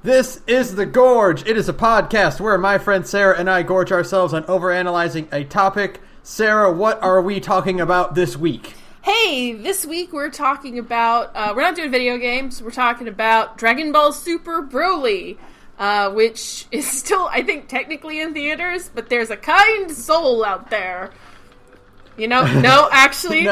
This is The Gorge. It is a podcast where my friend Sarah and I gorge ourselves on overanalyzing a topic. Sarah, what are we talking about this week? Hey, this week we're talking about, we're not doing video games, we're talking about Dragon Ball Super Broly, which is still, I think, technically in theaters, but there's a kind soul out there. You know, no, actually,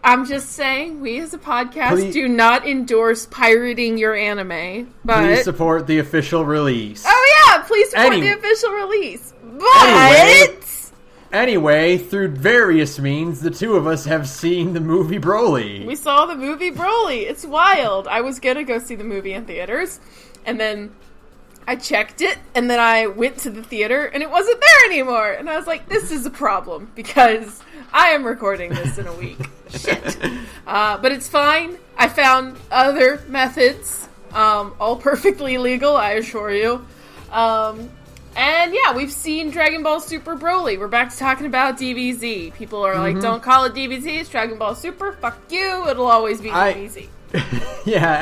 I'm just saying, we as a podcast do not endorse pirating your anime, but... Please support the official release. Oh yeah, please support the official release. But... Anyway, through various means, the two of us have seen the movie Broly. We saw the movie Broly. It's wild. I was gonna go see the movie in theaters, and then I checked it, and then I went to the theater, and it wasn't there anymore. And I was like, this is a problem, because I am recording this in a week. Shit. But it's fine. I found other methods, all perfectly legal, I assure you. And yeah, we've seen Dragon Ball Super Broly. We're back to talking about DBZ. People are like, don't call it DBZ, it's Dragon Ball Super. Fuck you, it'll always be DBZ. Yeah,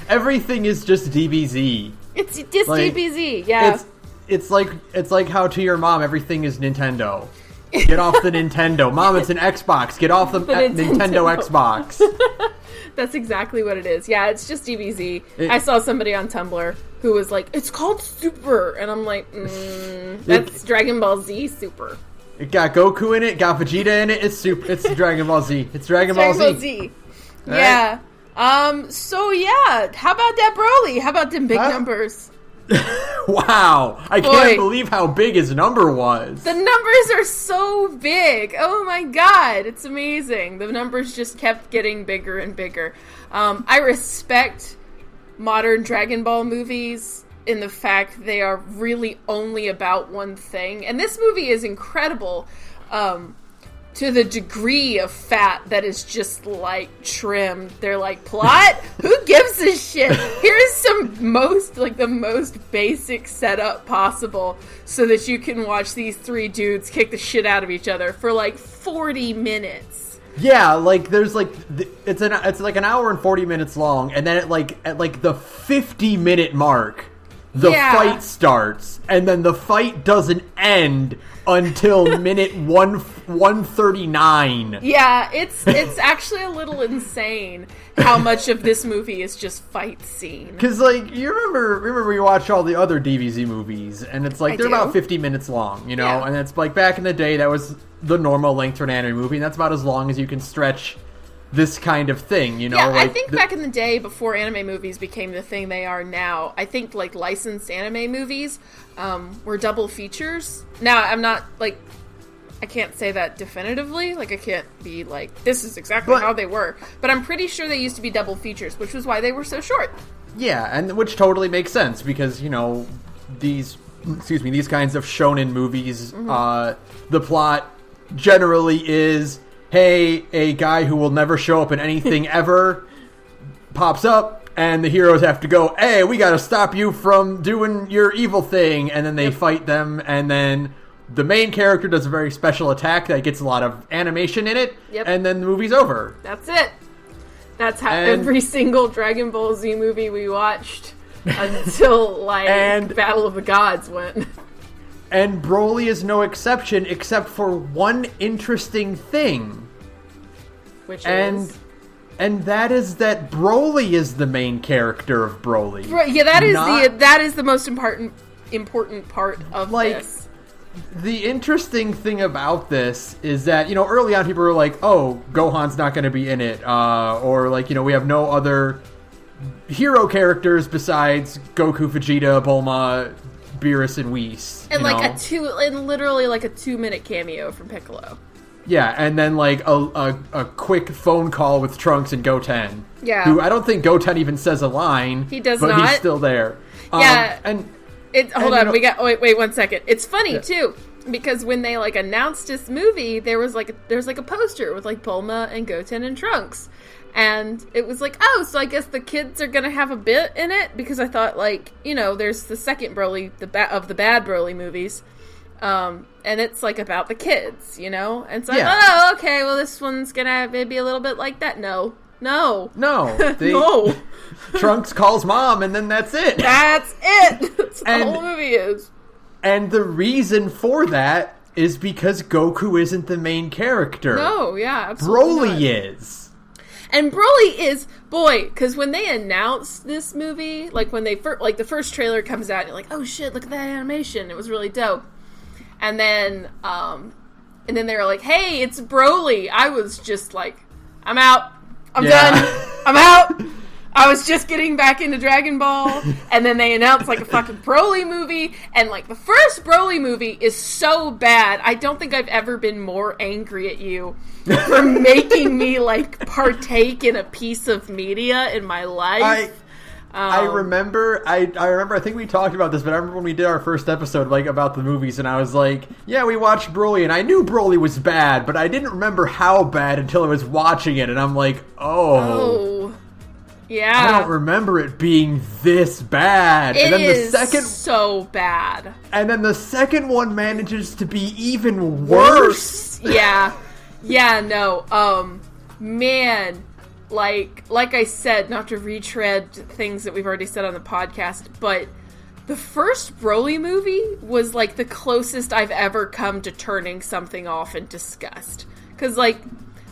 everything is just DBZ. It's just like, DBZ, yeah. It's like how to your mom everything is Nintendo. Get off the Nintendo. Mom, it's an Xbox. Get off the Nintendo Xbox. That's exactly what it is. Yeah, it's just DBZ. I saw somebody on Tumblr who was like, it's called Super. And I'm like, that's Dragon Ball Z Super. It got Goku in it, got Vegeta in it. It's Super. It's Dragon Ball Z. It's Dragon Ball Z. Yeah. Right? So yeah, how about that Broly? How about them big numbers? Wow. I can't believe how big his number was. The numbers are so big. Oh my god. It's amazing. The numbers just kept getting bigger and bigger. I respect modern Dragon Ball movies in the fact they are really only about one thing. And this movie is incredible to the degree of fat that is just, like, trimmed. They're like, plot? Who gives a shit? Here's the most basic setup possible so that you can watch these three dudes kick the shit out of each other for, like, 40 minutes. Yeah, like, there's, like, it's like an hour and 40 minutes long, and then at the 50-minute mark, the fight starts, and then the fight doesn't end until minute 139. Yeah, it's actually a little insane how much of this movie is just fight scene. Because, like, you remember we watch all the other DBZ movies, and it's like, they're about 50 minutes long, you know? Yeah. And it's like, back in the day, that was the normal length for an anime movie, and that's about as long as you can stretch this kind of thing, you know? Yeah, like, I think back in the day, before anime movies became the thing they are now, I think, like, licensed anime movies were double features. Now, I'm not, like, I can't say that definitively. Like, I can't be like, this is exactly how they were. But I'm pretty sure they used to be double features, which was why they were so short. Yeah, and which totally makes sense, because, you know, these kinds of shonen movies, the plot generally is, hey, a guy who will never show up in anything ever pops up, and the heroes have to go, hey, we gotta stop you from doing your evil thing, and then they fight them, and then the main character does a very special attack that gets a lot of animation in it, and then the movie's over. That's it. That's how every single Dragon Ball Z movie we watched until, like, Battle of the Gods went. And Broly is no exception, except for one interesting thing. Which is? And that is that Broly is the main character of Broly. Yeah, that is the most important part of this. The interesting thing about this is that, you know, early on people were like, oh, Gohan's not going to be in it. Or, like, you know, we have no other hero characters besides Goku, Vegeta, Bulma, Beerus, and Whis. And literally like a 2-minute cameo from Piccolo. Yeah, and then like a quick phone call with Trunks and Goten. Yeah. Who I don't think Goten even says a line. He does but not. He's still there. Yeah. Wait 1 second. It's funny too, because when they like announced this movie, there's like a poster with like Bulma and Goten and Trunks. And it was like, oh, so I guess the kids are going to have a bit in it? Because I thought, like, you know, there's the second Broly, of the bad Broly movies. And it's, like, about the kids, you know? And so I thought, oh, okay, well, this one's going to maybe a little bit like that. No. No. No. No. Trunks calls mom, and then that's it. That's it. That's what the whole movie is. And the reason for that is because Goku isn't the main character. No, yeah, absolutely Broly is. And Broly is, boy, because when they announced this movie, like when they the first trailer comes out, and you're like, oh shit, look at that animation. It was really dope. And then they were like, hey, it's Broly. I was just like, I'm out. I'm done. I'm out. I was just getting back into Dragon Ball, and then they announced, like, a fucking Broly movie, and, like, the first Broly movie is so bad, I don't think I've ever been more angry at you for making me, like, partake in a piece of media in my life. I remember, I think we talked about this, but I remember when we did our first episode, like, about the movies, and I was like, yeah, we watched Broly, and I knew Broly was bad, but I didn't remember how bad until I was watching it, and I'm like, oh. Yeah. I don't remember it being this bad. It is so bad. And then the second one manages to be even worse. Yeah. Yeah, no. Man, like I said, not to retread things that we've already said on the podcast, but the first Broly movie was, like, the closest I've ever come to turning something off in disgust. Because, like,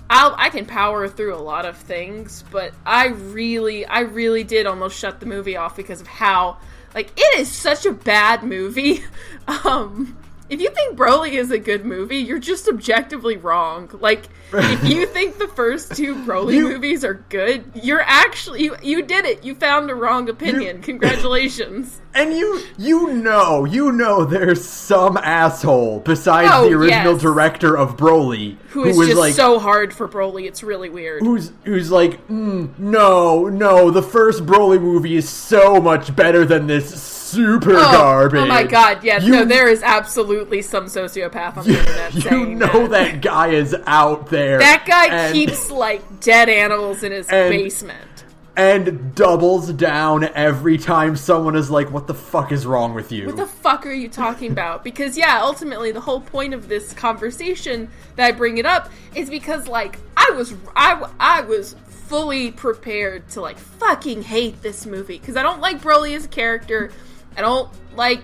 I can power through a lot of things, but I really did almost shut the movie off because of how, like, it is such a bad movie. If you think Broly is a good movie, you're just objectively wrong. Like, if you think the first two Broly movies are good, you're actually, you did it. You found a wrong opinion. Congratulations. And you know there's some asshole besides the original director of Broly who is just like, so hard for Broly, it's really weird. Who's like, no, the first Broly movie is so much better than this super garbage. Oh my god, yeah, no, there is absolutely some sociopath on the internet saying that guy is out there. That guy keeps, like, dead animals in his basement. And doubles down every time someone is like, what the fuck is wrong with you? What the fuck are you talking about? Because, yeah, ultimately, the whole point of this conversation that I bring it up is because, like, I was fully prepared to, like, fucking hate this movie. Because I don't like Broly as a character. I don't like...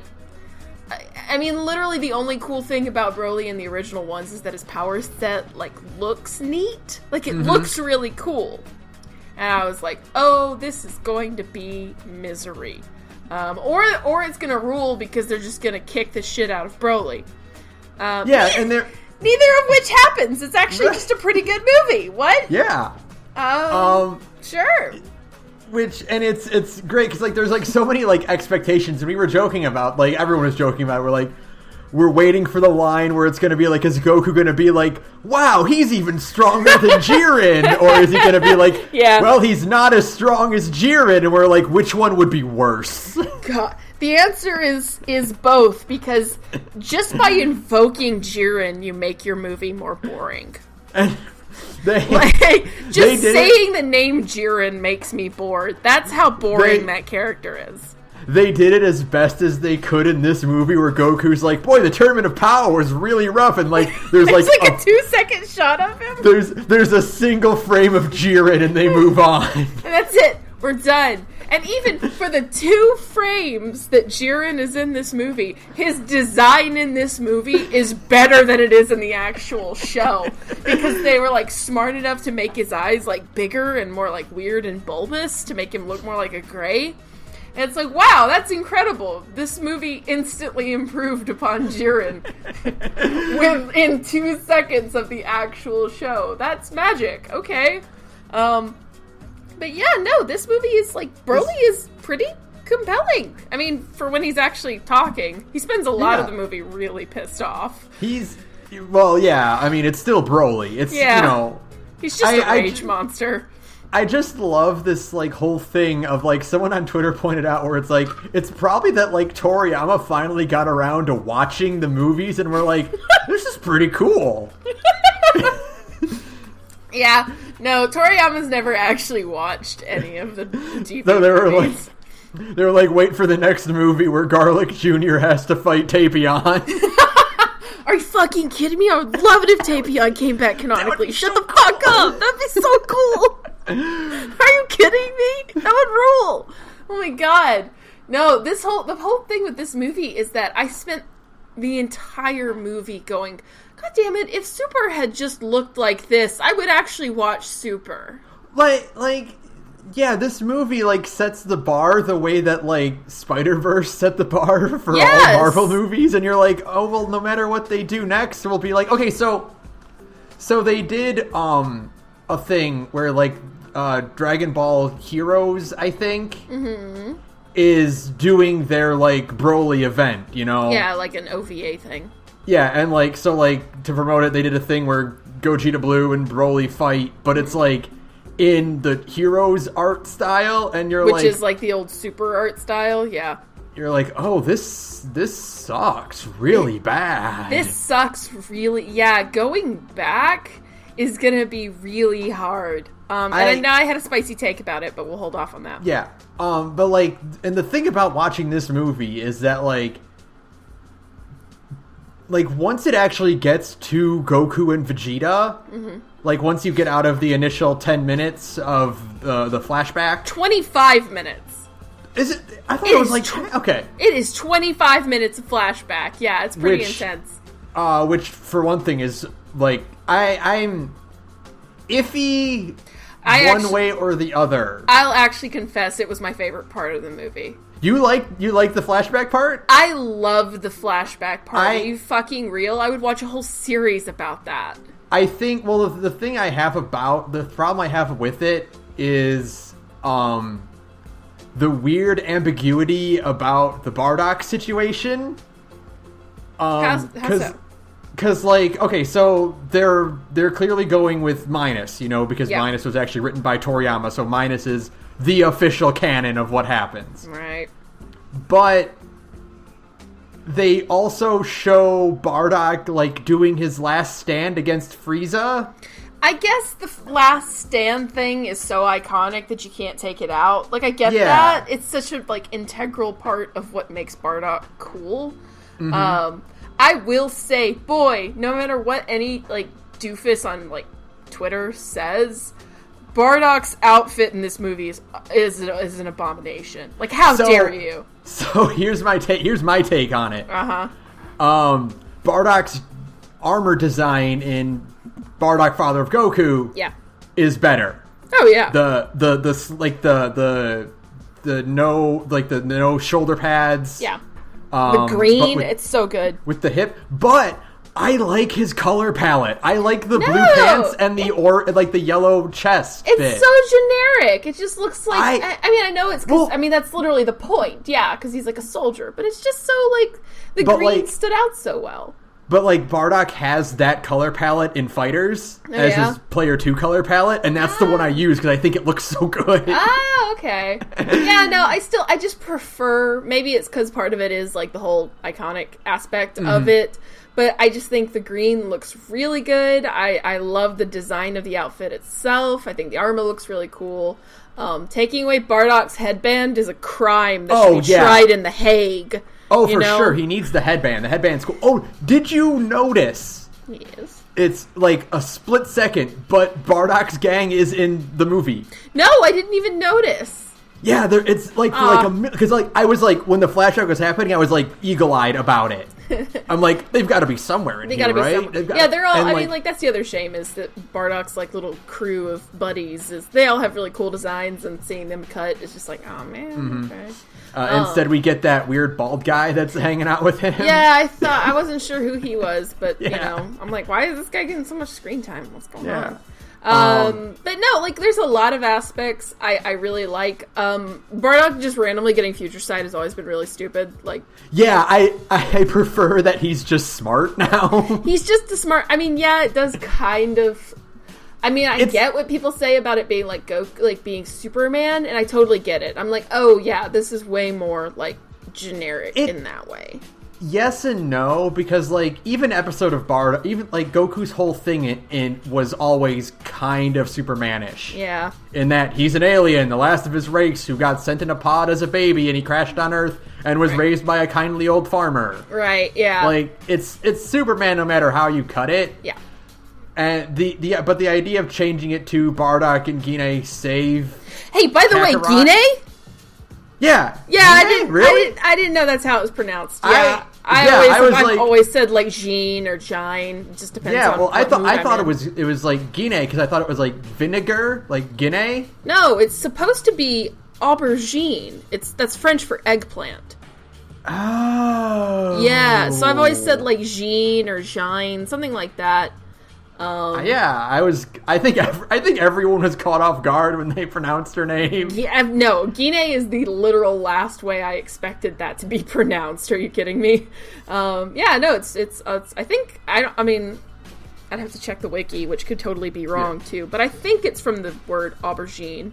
I mean, literally the only cool thing about Broly in the original ones is that his power set, like, looks neat. Like, it looks really cool. And I was like, oh, this is going to be misery. Or it's going to rule because they're just going to kick the shit out of Broly. And they're... Neither of which happens. It's actually just a pretty good movie. What? Yeah. Sure. And it's great because, like, there's, like, so many, like, expectations, and we were joking about, like, everyone was joking about it. We're like, we're waiting for the line where it's going to be like, is Goku going to be like, wow, he's even stronger than Jiren? Or is he going to be like, well, he's not as strong as Jiren? And we're like, which one would be worse? God. The answer is both, because just by invoking Jiren, you make your movie more boring. And saying the name Jiren makes me bored. That's how boring that character is. They did it as best as they could in this movie, where Goku's like, boy, the Tournament of Power was really rough, and, like, there's like a 2-second shot of him. There's a single frame of Jiren, and they move on. And that's it. We're done. And even for the 2 frames that Jiren is in this movie, his design in this movie is better than it is in the actual show. Because they were, like, smart enough to make his eyes, like, bigger and more, like, weird and bulbous to make him look more like a gray. And it's like, wow, that's incredible. This movie instantly improved upon Jiren within 2 seconds of the actual show. That's magic. Okay. But yeah, no, this movie is, like, Broly is pretty compelling. I mean, for when he's actually talking. He spends a lot of the movie really pissed off. Well, yeah, I mean, it's still Broly. It's, you know... He's just a rage monster. I just love this, like, whole thing of, like, someone on Twitter pointed out where it's like, it's probably that, like, Toriyama finally got around to watching the movies and we're like, this is pretty cool. Yeah. No, Toriyama's never actually watched any of the TV no, movies. They were like, wait for the next movie where Garlic Jr. has to fight Tapion. Are you fucking kidding me? I would love it if Tapion came back canonically. Shut the fuck up! That'd be so cool! Are you kidding me? That would rule. Oh my god. No, the whole thing with this movie is that I spent the entire movie going, God damn it, if Super had just looked like this, I would actually watch Super. Yeah, this movie, sets the bar the way that, Spider-Verse set the bar for all Marvel movies, and you're like, oh, well, no matter what they do next, we'll be like, okay, so they did, a thing where, Dragon Ball Heroes, I think, is doing their, Broly event, you know? Yeah, like an OVA thing. Yeah, and, to promote it, they did a thing where Gogeta Blue and Broly fight, but it's, in the Heroes art style, and you're Which is, the old Super art style, yeah. You're like, oh, this sucks really bad. This sucks really, yeah, going back is gonna be really hard. And I had a spicy take about it, but we'll hold off on that. Yeah. But, and the thing about watching this movie is that, once it actually gets to Goku and Vegeta, once you get out of the initial 10 minutes of the flashback... 25 minutes. Is it? I thought it was okay. It is 25 minutes of flashback. Yeah, it's pretty intense. Which, for one thing, is, I'm iffy way or the other. I'll actually confess it was my favorite part of the movie. You like the flashback part? I love the flashback part. Are you fucking real? I would watch a whole series about that. I think, well, the problem I have with it is, the weird ambiguity about the Bardock situation. How's that? Because, okay, so they're clearly going with Minus, because Minus was actually written by Toriyama, so Minus is the official canon of what happens. Right. But they also show Bardock, doing his last stand against Frieza. I guess the last stand thing is so iconic that you can't take it out. I get that. It's such a, integral part of what makes Bardock cool. Mm-hmm. I will say, boy, no matter what any, doofus on, Twitter says, Bardock's outfit in this movie is an abomination. How dare you? So here's my take on it. Bardock's armor design in Bardock Father of Goku is better. Oh yeah. The no shoulder pads. Yeah. The green, it's so good. With the hip, but I like his color palette. I like the blue pants and the yellow chest It's bit. So generic. It just looks like... I know it's... that's literally the point. Yeah, because he's a soldier. But it's just so, the green stood out so well. But, Bardock has that color palette in Fighters as his Player 2 color palette, and that's the one I use because I think it looks so good. Ah, okay. Yeah, no, I just prefer... Maybe it's because part of it is, the whole iconic aspect of it. But I just think the green looks really good. I love the design of the outfit itself. I think the armor looks really cool. Taking away Bardock's headband is a crime that should be tried in The Hague. Oh, for sure. He needs the headband. The headband's cool. Oh, did you notice? Yes. It's a split second, but Bardock's gang is in the movie. No, I didn't even notice. Yeah, it's for a minute. Because I was when the flashback was happening, I was eagle-eyed about it. I'm they've got to be somewhere in here, right? Yeah, they're all. That's the other shame is that Bardock's little crew of buddies is they all have really cool designs, and seeing them cut is just oh man. Okay. Instead, we get that weird bald guy that's hanging out with him. Yeah, I wasn't sure who he was, but I'm why is this guy getting so much screen time? What's going on? But no, there's a lot of aspects I really like. Bardock just randomly getting Future Sight has always been really stupid. Yeah, I prefer that he's just smart now. He's just a smart. It does kind of. I get what people say about it being Goku, being Superman, and I totally get it. I'm oh yeah, this is way more generic in that way. Yes and no, because even episode of Bardock, even Goku's whole thing was always kind of Supermanish. Yeah. In that he's an alien, the last of his race, who got sent in a pod as a baby, and he crashed on Earth and was raised by a kindly old farmer. Right. Yeah. It's Superman no matter how you cut it. Yeah. And but the idea of changing it to Bardock and Gine save. Hey, by the way, Gine? Yeah. Yeah, Gine? Really? I didn't know that's how it was pronounced. Yeah. I've always said like Jean or Jine. It just depends on well, what I thought it was like Guinea because I thought it was like vinegar, like Guinea. No, it's supposed to be aubergine. That's French for eggplant. Oh. Yeah, so I've always said like Jean or Jine, something like that. I think everyone was caught off guard when they pronounced her name. Yeah, no, Guinea is the literal last way I expected that to be pronounced. Are you kidding me? It's I'd have to check the wiki, which could totally be wrong too, but I think it's from the word aubergine.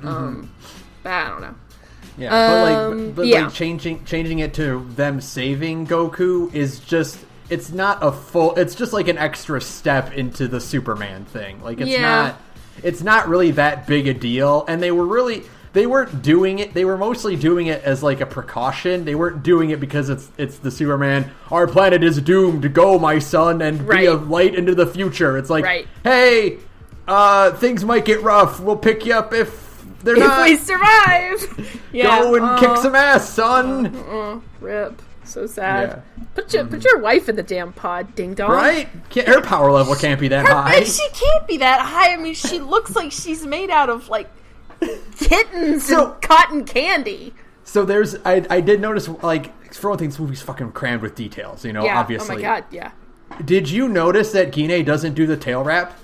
But I don't know. Yeah, but changing it to them saving Goku is just. It's not it's just like an extra step into the Superman thing. Like, it's not really that big a deal. And they weren't doing it. They were mostly doing it as like a precaution. They weren't doing it because it's the Superman. Our planet is doomed to go, my son, and be a light into the future. It's like, hey, things might get rough. We'll pick you up if we survive. Go and kick some ass, son. Rip. So sad. Yeah. Put your wife in the damn pod, ding dong. Right? Her power level can't be that high. She can't be that high. I mean, she looks like she's made out of like kittens and cotton candy. So I did notice, like, for one thing, this movie's fucking crammed with details. Obviously. Oh my god, yeah. Did you notice that Guinea doesn't do the tail wrap?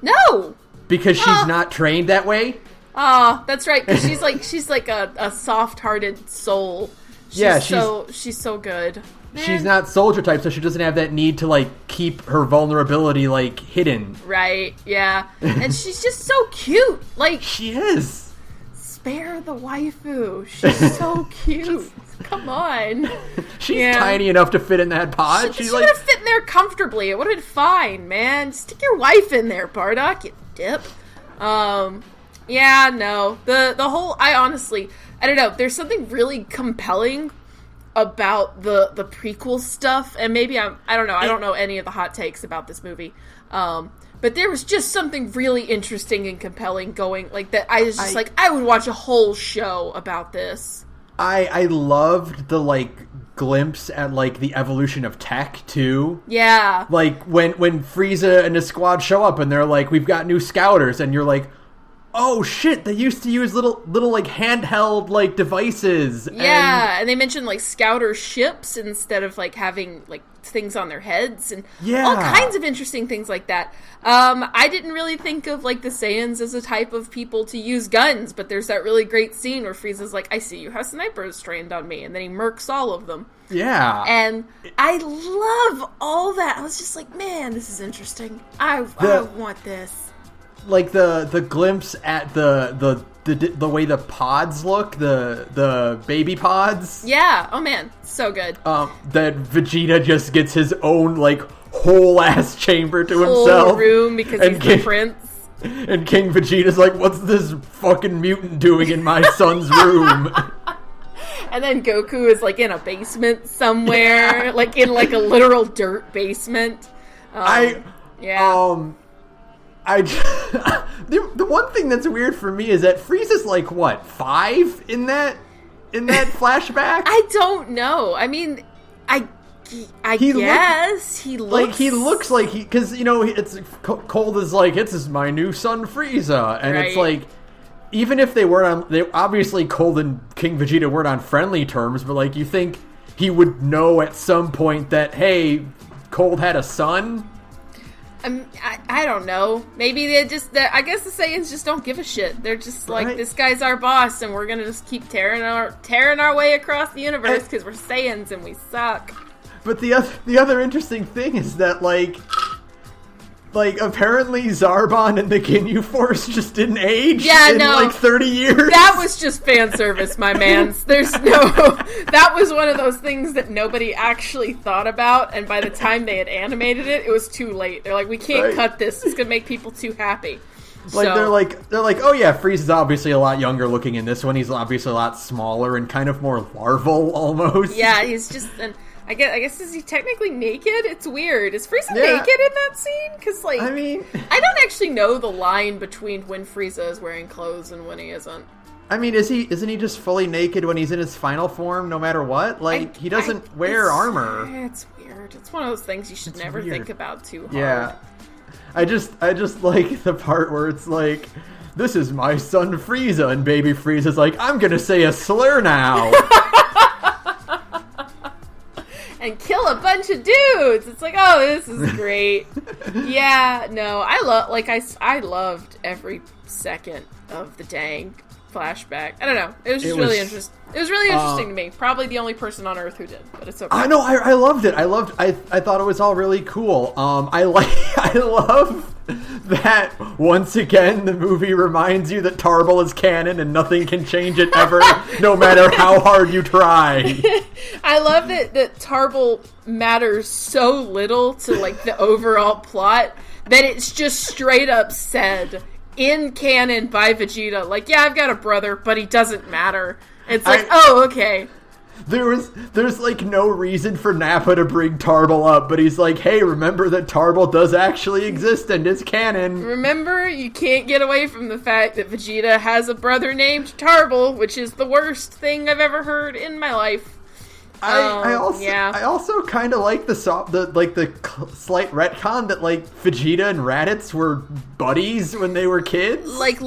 No. Because she's not trained that way. Oh, that's right. Because she's like a soft-hearted soul. She's so good. Man. She's not soldier type, so she doesn't have that need to like keep her vulnerability like hidden. Right? Yeah. And she's just so cute. Like, she is. Spare the waifu. She's so cute. Come on. She's tiny enough to fit in that pod. She would have fit in there comfortably. It would have been fine, man. Stick your wife in there, Bardock. You dip. Yeah. No. The whole. I don't know. There's something really compelling about the prequel stuff, and maybe I don't know. I don't know any of the hot takes about this movie, but there was just something really interesting and compelling going like that. I was just I would watch a whole show about this. I loved the like glimpse at like the evolution of tech too. Yeah, like when Frieza and his squad show up and they're like, "We've got new scouters," and you're like, oh shit, they used to use little like handheld like devices. Yeah, and they mentioned like scouter ships instead of like having like things on their heads and all kinds of interesting things like that. I didn't really think of like the Saiyans as a type of people to use guns, but there's that really great scene where Frieza's like, I see you have snipers trained on me, and then he murks all of them. Yeah. And I love all that. I was just like, man, this is interesting. I want this. Like the glimpse at the way the pods look, the baby pods. Yeah. Oh man, so good. That Vegeta just gets his own like whole ass chamber to himself, room because he's the prince. And King Vegeta's like, "What's this fucking mutant doing in my son's room?" And then Goku is like in a basement somewhere, like in like a literal dirt basement. The one thing that's weird for me is that Frieza's like what, 5 in that flashback? I don't know. I mean, I guess he looks like because it's Cold is like, "This is my new son Frieza," and it's like, even if they obviously Cold and King Vegeta weren't on friendly terms, but like you think he would know at some point that, hey, Cold had a son. I don't know. Maybe I guess the Saiyans just don't give a shit. They're just like, this guy's our boss, and we're gonna just keep tearing our way across the universe because we're Saiyans and we suck. But the other interesting thing is that like apparently Zarbon and the Ginyu Force just didn't age in like 30 years. That was just fan service, my mans. That was one of those things that nobody actually thought about, and by the time they had animated it, it was too late. They're like, we can't cut this. It's gonna make people too happy. Like, they're like, oh yeah, Frieza's obviously a lot younger looking in this one. He's obviously a lot smaller and kind of more larval almost. Yeah, he's just I guess is he technically naked? It's weird. Is Frieza naked in that scene? Because, like, I mean, I don't actually know the line between when Frieza is wearing clothes and when he isn't. I mean, isn't he just fully naked when he's in his final form, no matter what? Like, he doesn't wear armor. It's weird. It's one of those things you should never think about too hard. Yeah. I just like the part where it's like, this is my son Frieza, and baby Frieza's like, I'm gonna say a slur now. And kill a bunch of dudes. It's like, oh, this is great. Yeah, no, I loved every second of the dang flashback. I don't know. It was just really interesting. It was really interesting to me. Probably the only person on Earth who did, but it's okay. I know. I loved it. I thought it was all really cool. I love that once again the movie reminds you that Tarble is canon and nothing can change it ever, no matter how hard you try. I love that Tarble matters so little to like the overall plot that it's just straight up said in canon by Vegeta, like, yeah, I've got a brother, but he doesn't matter. It's like, oh, okay. There's like no reason for Nappa to bring Tarble up, but he's like, hey, remember that Tarble does actually exist and is canon. Remember, you can't get away from the fact that Vegeta has a brother named Tarble, which is the worst thing I've ever heard in my life. I also kind of like the slight retcon that like Vegeta and Raditz were buddies when they were kids, like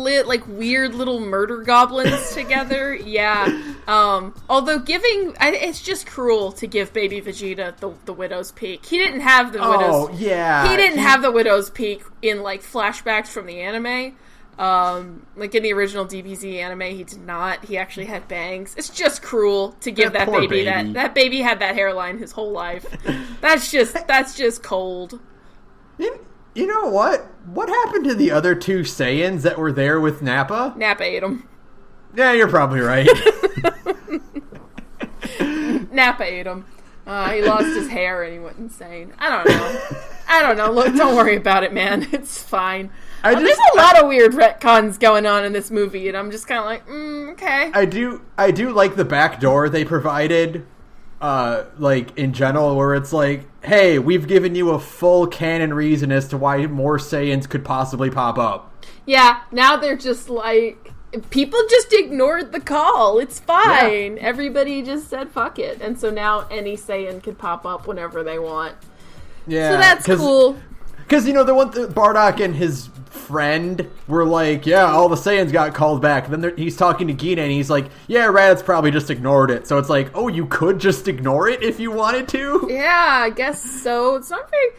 weird little murder goblins together. Yeah. Although it's just cruel to give baby Vegeta the Widow's Peak. He didn't have the Widow's. Oh yeah. He didn't have the Widow's Peak in like flashbacks from the anime. Like in the original DBZ anime, he did not. He actually had bangs. It's just cruel to give that baby that baby had that hairline his whole life. That's just cold. You know what? What happened to the other two Saiyans that were there with Nappa? Nappa ate them. Yeah, you're probably right. Nappa ate him. He lost his hair and he went insane. I don't know. Look, don't worry about it, man. It's fine. There's a lot of weird retcons going on in this movie, and I'm just kind of like, okay. I do like the back door they provided, like, in general, where it's like, hey, we've given you a full canon reason as to why more Saiyans could possibly pop up. Yeah, now they're just like, people just ignored the call. It's fine. Yeah. Everybody just said fuck it. And so now any Saiyan can pop up whenever they want. Yeah. So that's cool. Because, Bardock and his friend were like, yeah, all the Saiyans got called back. And then he's talking to Gina and he's like, yeah, Raditz probably just ignored it. So it's like, oh, you could just ignore it if you wanted to? Yeah, I guess so. It's not a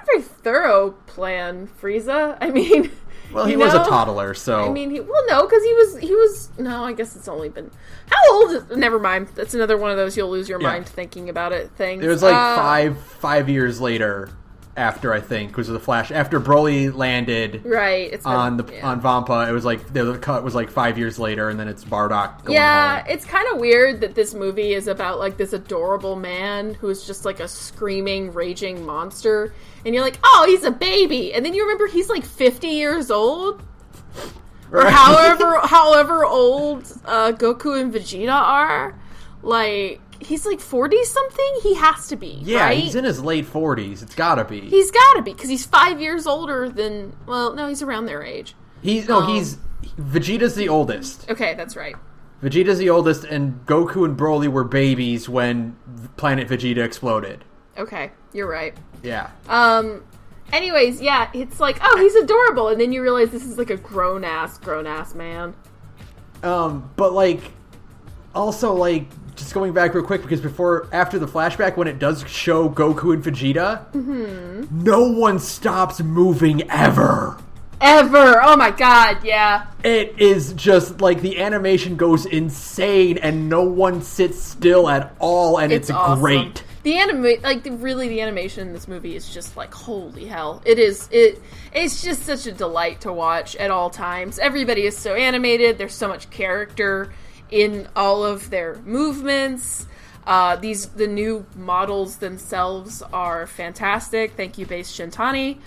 very thorough plan, Frieza. I mean... Well, he was a toddler, so... I mean, because he was... No, I guess it's only been... How old is... Never mind. That's another one of those you'll lose your mind thinking about it things. It was like five years later after, I think, because of the Flash. After Broly landed on Vampa, it was like... The cut was like 5 years later, and then it's Bardock going home. It's kind of weird that this movie is about, like, this adorable man who's just, like, a screaming, raging monster... And you're like, oh, he's a baby. And then you remember he's like 50 years old. Or however old Goku and Vegeta are. Like, he's like 40-something? He has to be, right? He's in his late 40s. It's gotta be. He's gotta be, because he's 5 years older than... Well, no, he's around their age. Vegeta's the oldest. Okay, that's right. Vegeta's the oldest, and Goku and Broly were babies when Planet Vegeta exploded. Okay, you're right. Yeah. Anyways, yeah, it's like, oh, he's adorable, and then you realize this is like a grown-ass man. But like, also like, just going back real quick, because after the flashback, when it does show Goku and Vegeta, no one stops moving ever. Oh my god, yeah. It is just, like, the animation goes insane, and no one sits still at all, and it's awesome. Great. The animation in this movie is just like, holy hell. It's just such a delight to watch at all times. Everybody is so animated. There's so much character in all of their movements. The new models themselves are fantastic. Thank you, Base Shintani.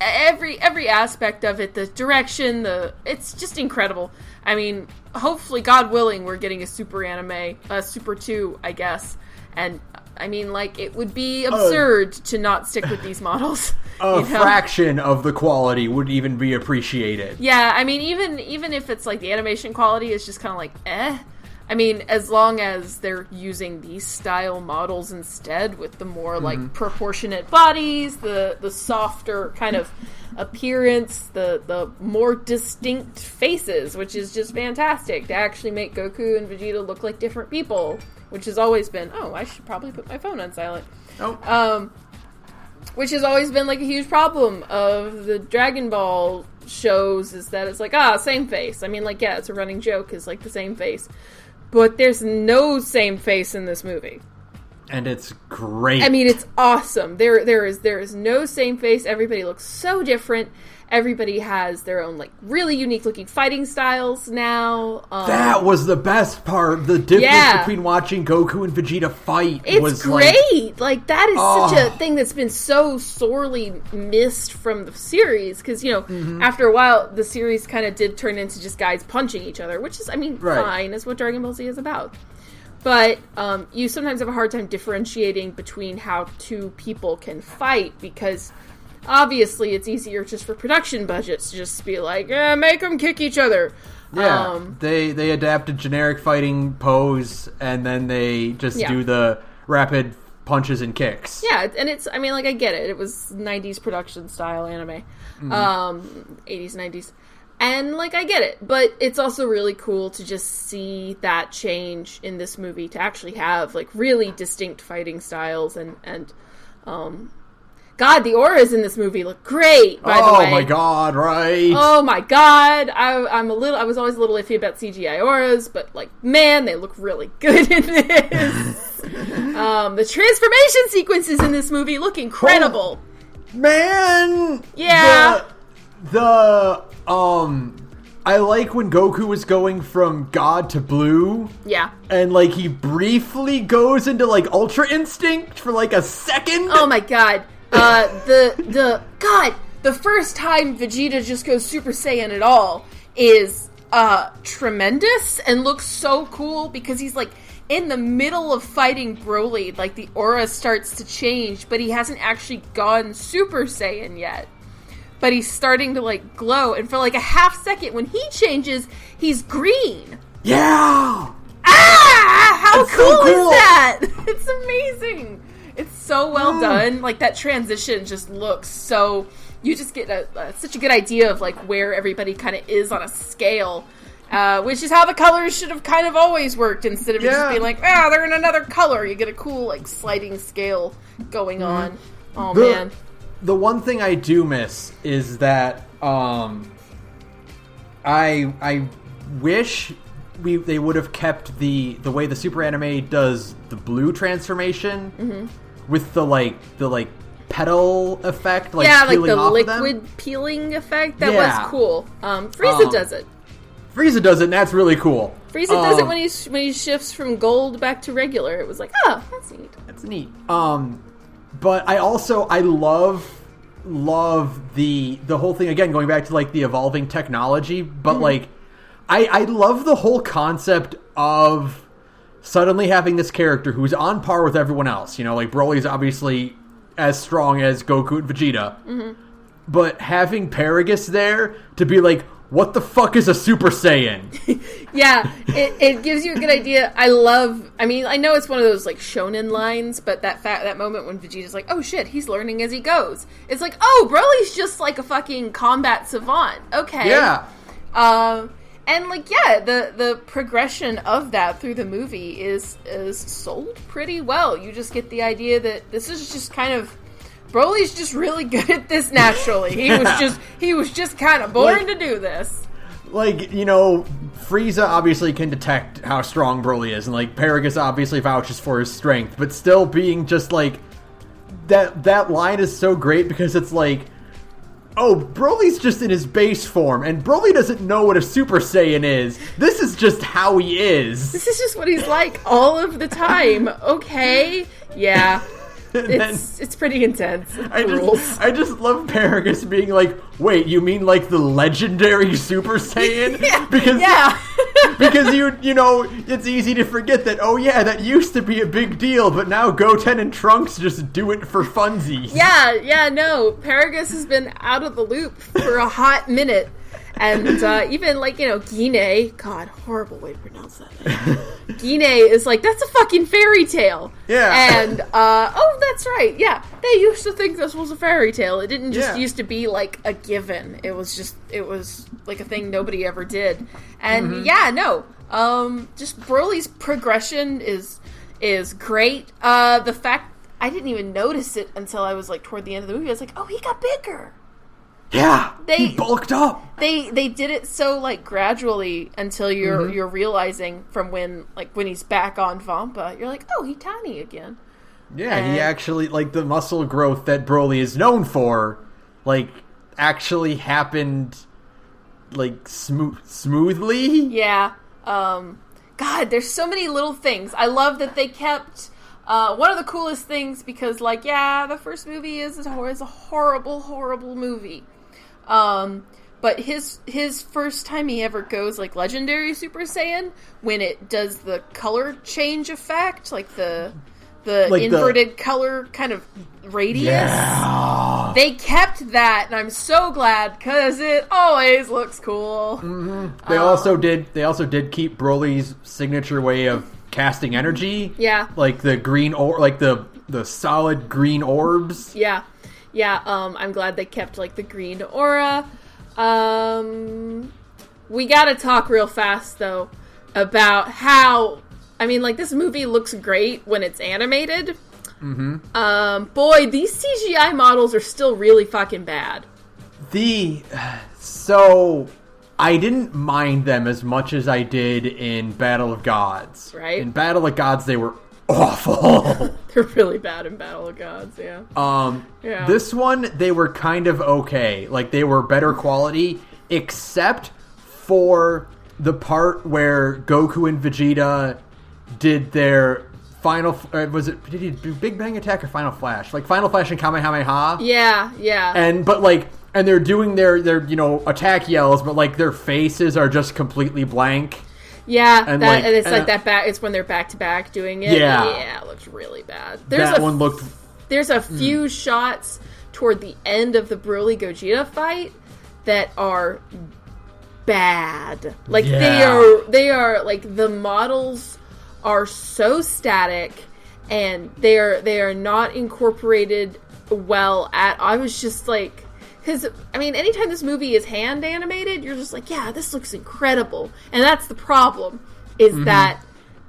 every aspect of it, the direction, it's just incredible. I mean, hopefully, God willing, we're getting a Super anime, Super 2, I guess. And, I mean, like, it would be absurd to not stick with these models. A fraction of the quality would even be appreciated. Yeah, I mean, even if it's, like, the animation quality is just kind of like, I mean, as long as they're using these style models instead with the more, like, proportionate bodies, the softer kind of appearance, the more distinct faces, which is just fantastic to actually make Goku and Vegeta look like different people, which has always been, I should probably put my phone on silent. Which has always been, like, a huge problem of the Dragon Ball shows, is that it's like, same face. I mean, like, yeah, it's a running joke, is like the same face. But there's no same face in this movie. And it's great. I mean, it's awesome. There is no same face. Everybody looks so different. Everybody has their own, like, really unique looking fighting styles now. That was the best part. The difference between watching Goku and Vegeta fight was great. Like, that is such a thing that's been so sorely missed from the series. Because, you know, after a while, the series kind of did turn into just guys punching each other, which is, I mean, fine. Is what Dragon Ball Z is about. But you sometimes have a hard time differentiating between how two people can fight, because obviously it's easier just for production budgets to just be like, make them kick each other. Yeah, they adapt a generic fighting pose, and then they just do the rapid punches and kicks. Yeah, and it's, I mean, like, I get it. It was 90s production style anime. 80s, 90s. And, like, I get it, but it's also really cool to just see that change in this movie, to actually have, like, really distinct fighting styles, and God, the auras in this movie look great, by the way. Oh my God, right? Oh my God. I was always a little iffy about CGI auras, but, like, man, they look really good in this. The transformation sequences in this movie look incredible. Oh, man! Yeah. I like when Goku was going from God to Blue. Yeah. And, like, he briefly goes into, like, Ultra Instinct for, like, a second. Oh my God. The first time Vegeta just goes Super Saiyan at all is, tremendous and looks so cool, because he's, like, in the middle of fighting Broly. Like, the aura starts to change, but he hasn't actually gone Super Saiyan yet. But he's starting to, like, glow, and for, like, a half second, when he changes, he's green. Yeah! How cool is that? It's amazing. It's so well done. Like, that transition just looks so... You just get such a good idea of, like, where everybody kind of is on a scale, which is how the colors should have kind of always worked, instead of just being like, they're in another color. You get a cool, like, sliding scale going on. Oh, man. The one thing I do miss is that I wish they would have kept the way the Super Anime does the blue transformation with the petal effect, like peeling like the off liquid of them. Peeling effect. That was cool. Frieza does it. Frieza does it, and that's really cool. Frieza does it when he shifts from gold back to regular. It was like, that's neat. That's neat. But I love the whole thing, again, going back to, like, the evolving technology, but like I love the whole concept of suddenly having this character who's on par with everyone else. You know, like, Broly's obviously as strong as Goku and Vegeta, but having Paragus there to be like, what the fuck is a Super Saiyan? Yeah, it gives you a good idea. I know it's one of those, like, shonen lines, but that moment when Vegeta's like, oh shit, he's learning as he goes. It's like, oh, Broly's just like a fucking combat savant. Okay. Yeah. And, like, the progression of that through the movie is sold pretty well. You just get the idea that this is just kind of... Broly's just really good at this naturally. He was just kind of born to do this. Like, you know, Frieza obviously can detect how strong Broly is, and, like, Paragus obviously vouches for his strength, but still being just, like, that line is so great, because it's like, oh, Broly's just in his base form, and Broly doesn't know what a Super Saiyan is. This is just how he is. This is just what he's like all of the time. Okay. Yeah. It's pretty intense. I just love Paragus being like, wait, you mean like the legendary Super Saiyan? Because you know, it's easy to forget that, oh yeah, that used to be a big deal, but now Goten and Trunks just do it for funsies. No, Paragus has been out of the loop for a hot minute. And even, like, you know, Guinea, God, horrible way to pronounce that name. Guinea is like, that's a fucking fairy tale. Yeah. And, oh, that's right, yeah. They used to think this was a fairy tale. It didn't just used to be, like, a given. It was, like, a thing nobody ever did. And, just Broly's progression is great. The fact, I didn't even notice it until I was, like, toward the end of the movie. I was like, oh, he got bigger. Yeah, he bulked up. They did it so, like, gradually until you're realizing from when he's back on Vampa, you're like, oh, he's tiny again. Yeah, and he actually, like, the muscle growth that Broly is known for, like, actually happened, like, smoothly. Yeah. God, there's so many little things. I love that they kept... one of the coolest things, because, like, the first movie is a horrible, horrible movie. But his first time he ever goes, like, Legendary Super Saiyan, when it does the color change effect, like the inverted color kind of radius. Yeah. They kept that, and I'm so glad, because it always looks cool. Mm-hmm. They also did keep Broly's signature way of casting energy. Yeah. Like the green the solid green orbs. Yeah. Yeah, I'm glad they kept, like, the green aura. We gotta talk real fast, though, about how... I mean, like, this movie looks great when it's animated. Mm-hmm. Boy, these CGI models are still really fucking bad. So... I didn't mind them as much as I did in Battle of Gods. Right. In Battle of Gods, they were awful. They're really bad in Battle of Gods, yeah. This one, they were kind of okay. Like, they were better quality, except for the part where Goku and Vegeta did their final... did he do Big Bang Attack or Final Flash? Like, Final Flash and Kamehameha? Yeah. And they're doing their you know, attack yells, but, like, their faces are just completely blank. Yeah, and it's when they're back to back doing it. Yeah, it looks really bad. There's a few shots toward the end of the Broly Gogeta fight that are bad. Like, they are like, the models are so static, and they are not incorporated well I was just like, because, I mean, anytime this movie is hand animated, you're just like, yeah, this looks incredible. And that's the problem, is that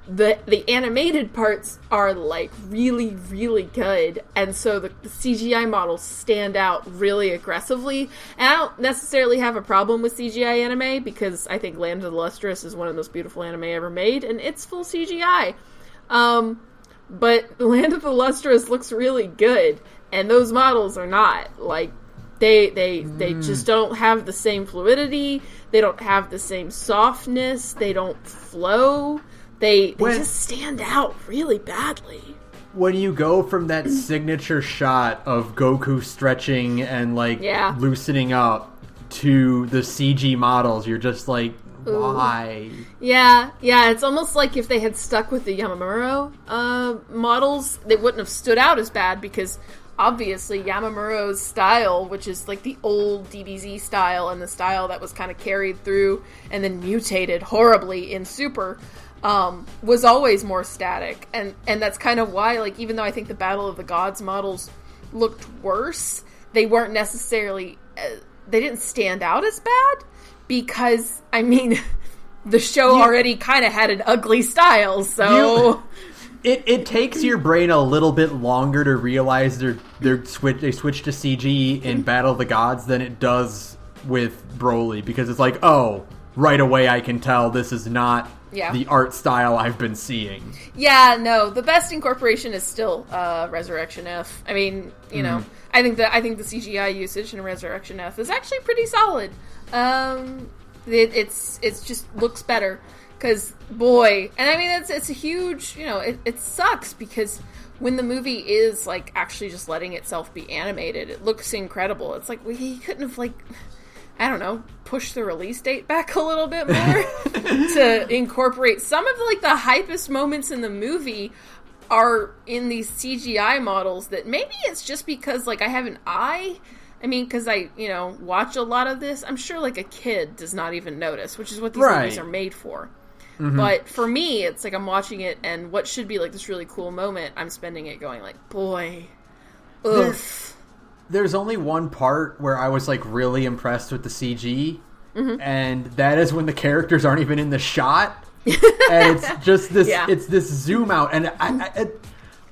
the animated parts are, like, really, really good. And so the CGI models stand out really aggressively. And I don't necessarily have a problem with CGI anime, because I think Land of the Lustrous is one of the most beautiful anime ever made, and it's full CGI. But Land of the Lustrous looks really good, and those models are not. Like, They just don't have the same fluidity. They don't have the same softness. They don't flow. They just stand out really badly. When you go from that signature shot of Goku stretching and, like, loosening up to the CG models, you're just like, why? Yeah, it's almost like if they had stuck with the Yamamuro models, they wouldn't have stood out as bad, because... obviously, Yamamuro's style, which is, like, the old DBZ style and the style that was kind of carried through and then mutated horribly in Super, was always more static. And that's kind of why, like, even though I think the Battle of the Gods models looked worse, they weren't necessarily... they didn't stand out as bad, because, I mean, the show already kind of had an ugly style, so... It takes your brain a little bit longer to realize they switched to CG in Battle of the Gods than it does with Broly, because it's like, oh, right away I can tell this is not the art style I've been seeing. Yeah, no, the best incorporation is still Resurrection F. I mean, you know, I think the CGI usage in Resurrection F is actually pretty solid. It's just looks better. Because, boy, and I mean, it's a huge, you know, it sucks, because when the movie is, like, actually just letting itself be animated, it looks incredible. It's like, he couldn't have, like, I don't know, pushed the release date back a little bit more to incorporate some of, like, the hypest moments in the movie are in these CGI models that maybe it's just because, like, I have an eye. I mean, because I, watch a lot of this. I'm sure, like, a kid does not even notice, which is what these movies are made for. Mm-hmm. But for me, it's like I'm watching it, and what should be, like, this really cool moment, I'm spending it going, like, boy, oof. There's only one part where I was, like, really impressed with the CG, and that is when the characters aren't even in the shot. And it's just this, it's this zoom out, and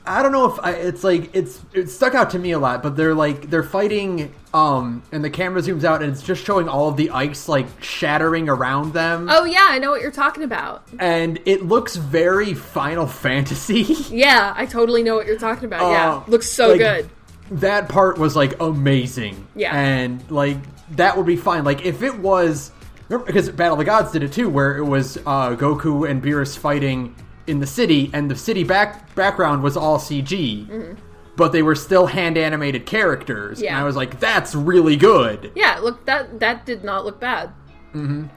I don't know if it's like it stuck out to me a lot, but they're fighting, and the camera zooms out, and it's just showing all of the ice like shattering around them. Oh yeah, I know what you're talking about. And it looks very Final Fantasy. Yeah, I totally know what you're talking about. Yeah, looks so good. That part was like amazing. Yeah, and like that would be fine. Like if it was. Because Battle of the Gods did it too, where it was Goku and Beerus fighting in the city, and the city background was all CG, but they were still hand-animated characters. Yeah. And I was like, that's really good. Yeah, look, that did not look bad. Mm-hmm.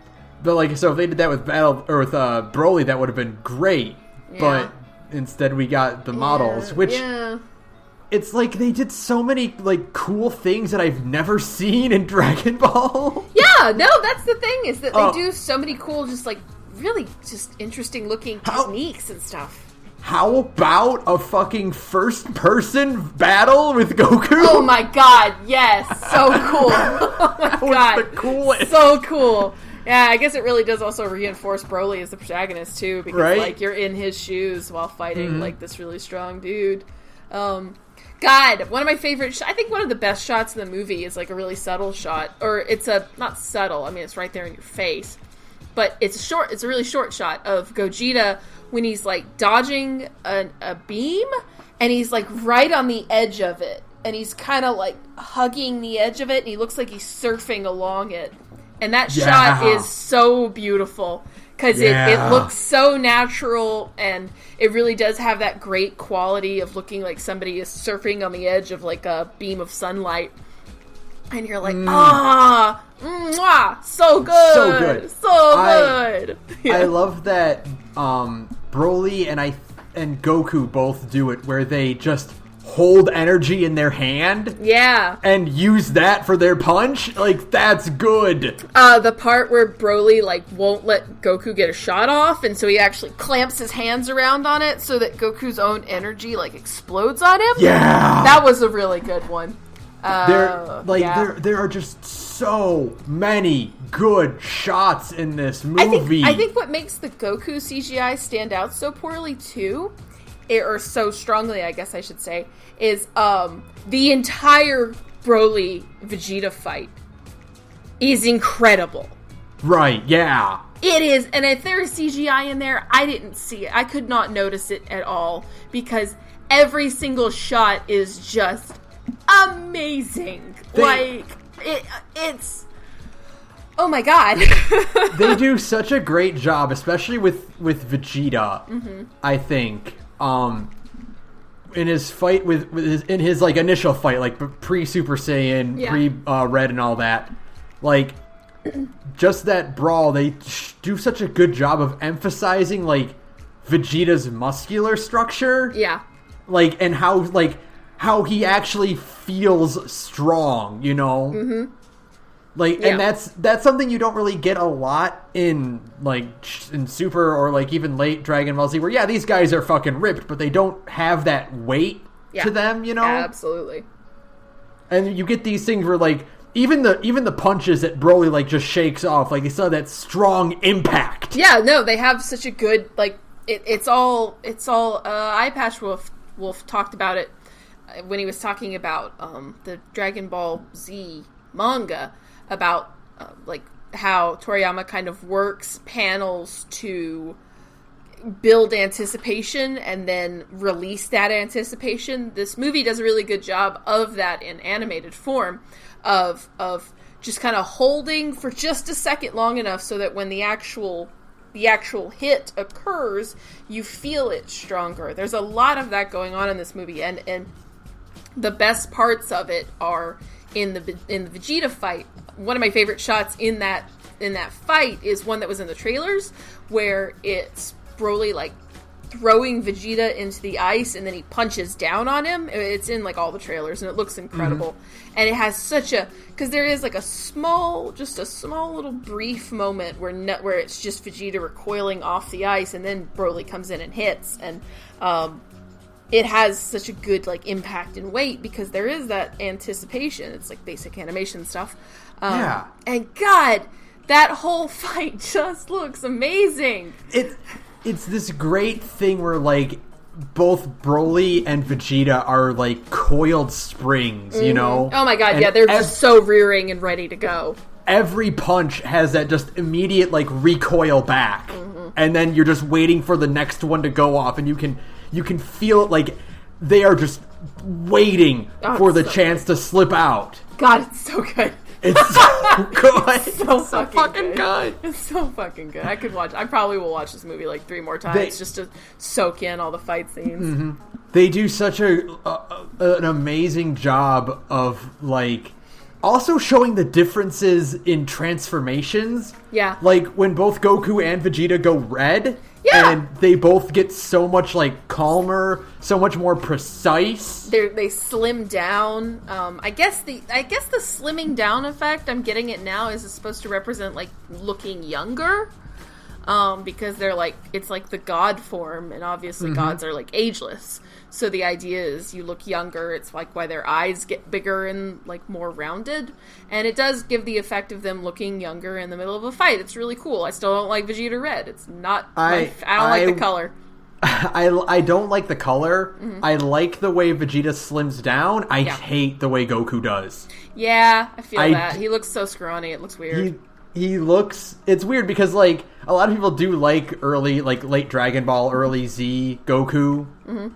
But like, so if they did that with Broly, that would have been great. Yeah. But instead we got the models, which... Yeah. It's like they did so many like cool things that I've never seen in Dragon Ball. Yeah, no, that's the thing, is that they do so many cool, just like really just interesting looking techniques and stuff. How about a fucking first person battle with Goku? Oh my god, yes, so cool. Oh my god, was the coolest. So cool. Yeah, I guess it really does also reinforce Broly as the protagonist too, because like you're in his shoes while fighting like this really strong dude. God, one of my favorite I think one of the best shots in the movie is like a really subtle shot, or it's not subtle, I mean it's right there in your face, but it's a really short shot of Gogeta when he's like dodging a beam, and he's like right on the edge of it, and he's kind of like hugging the edge of it, and he looks like he's surfing along it, and that shot is so beautiful. Because it looks so natural, and it really does have that great quality of looking like somebody is surfing on the edge of like a beam of sunlight. And you're like, so good. So good. So good. I love that Broly and Goku both do it, where they just hold energy in their hand. Yeah. And use that for their punch. Like, that's good. The part where Broly, like, won't let Goku get a shot off, and so he actually clamps his hands around on it so that Goku's own energy, like, explodes on him. Yeah. That was a really good one. There are just so many good shots in this movie. I think what makes the Goku CGI stand out so poorly, too, or so strongly, I guess I should say, is the entire Broly Vegeta fight is incredible. Right, yeah. It is, and if there is CGI in there, I didn't see it. I could not notice it at all, because every single shot is just amazing. It's... Oh my god. They do such a great job, especially with Vegeta, I think. In his fight in his like initial fight, like pre-Super Saiyan, pre-Red and all that, like just that brawl, they do such a good job of emphasizing like Vegeta's muscular structure, like, and how he actually feels strong, Like, and that's something you don't really get a lot in Super or like even late Dragon Ball Z, where these guys are fucking ripped, but they don't have that weight to them, Absolutely. And you get these things where like even the punches that Broly like just shakes off, like they still have that strong impact. Yeah, no, they have such a good like it's all Eye Patch Wolf talked about it when he was talking about the Dragon Ball Z manga, about like how Toriyama kind of works panels to build anticipation and then release that anticipation. This movie does a really good job of that in animated form, of just kind of holding for just a second long enough so that when the actual the actual hit occurs, you feel it stronger. There's a lot of that going on in this movie, and the best parts of it are in the Vegeta fight. One of my favorite shots in that fight is one that was in the trailers, where it's Broly like throwing Vegeta into the ice and then he punches down on him. It's in like all the trailers and it looks incredible. Mm-hmm. And it has because there is like a small little brief moment where it's just Vegeta recoiling off the ice and then Broly comes in and hits, and it has such a good like impact and weight because there is that anticipation. It's like basic animation stuff. And God, that whole fight just looks amazing. It's this great thing where, like, both Broly and Vegeta are, like, coiled springs, you know? Oh my god, and they're just so rearing and ready to go. Every punch has that just immediate, like, recoil back. Mm-hmm. And then you're just waiting for the next one to go off, and you can feel it, like, they are just waiting for the chance to slip out. God, it's so good. It's so good. It's so fucking good. It's so fucking good. I probably will watch this movie like 3 more times just to soak in all the fight scenes. Mm-hmm. They do such an amazing job of like also showing the differences in transformations. Yeah. Like when both Goku and Vegeta go red. Yeah. And they both get so much, like, calmer, so much more precise. They slim down. I guess the slimming down effect, I'm getting it now, is supposed to represent, like, looking younger. Because they're, like, it's like the god form, and obviously gods are, like, ageless. So the idea is you look younger. It's like why their eyes get bigger and like more rounded. And it does give the effect of them looking younger in the middle of a fight. It's really cool. I still don't like Vegeta Red. It's not I don't like the color. I don't like the color. Mm-hmm. I like the way Vegeta slims down. I hate the way Goku does. Yeah, I feel that. He looks so scrawny. It looks weird. He looks... It's weird because, like, a lot of people do like early, like, late Dragon Ball, early Z Goku. Mm-hmm.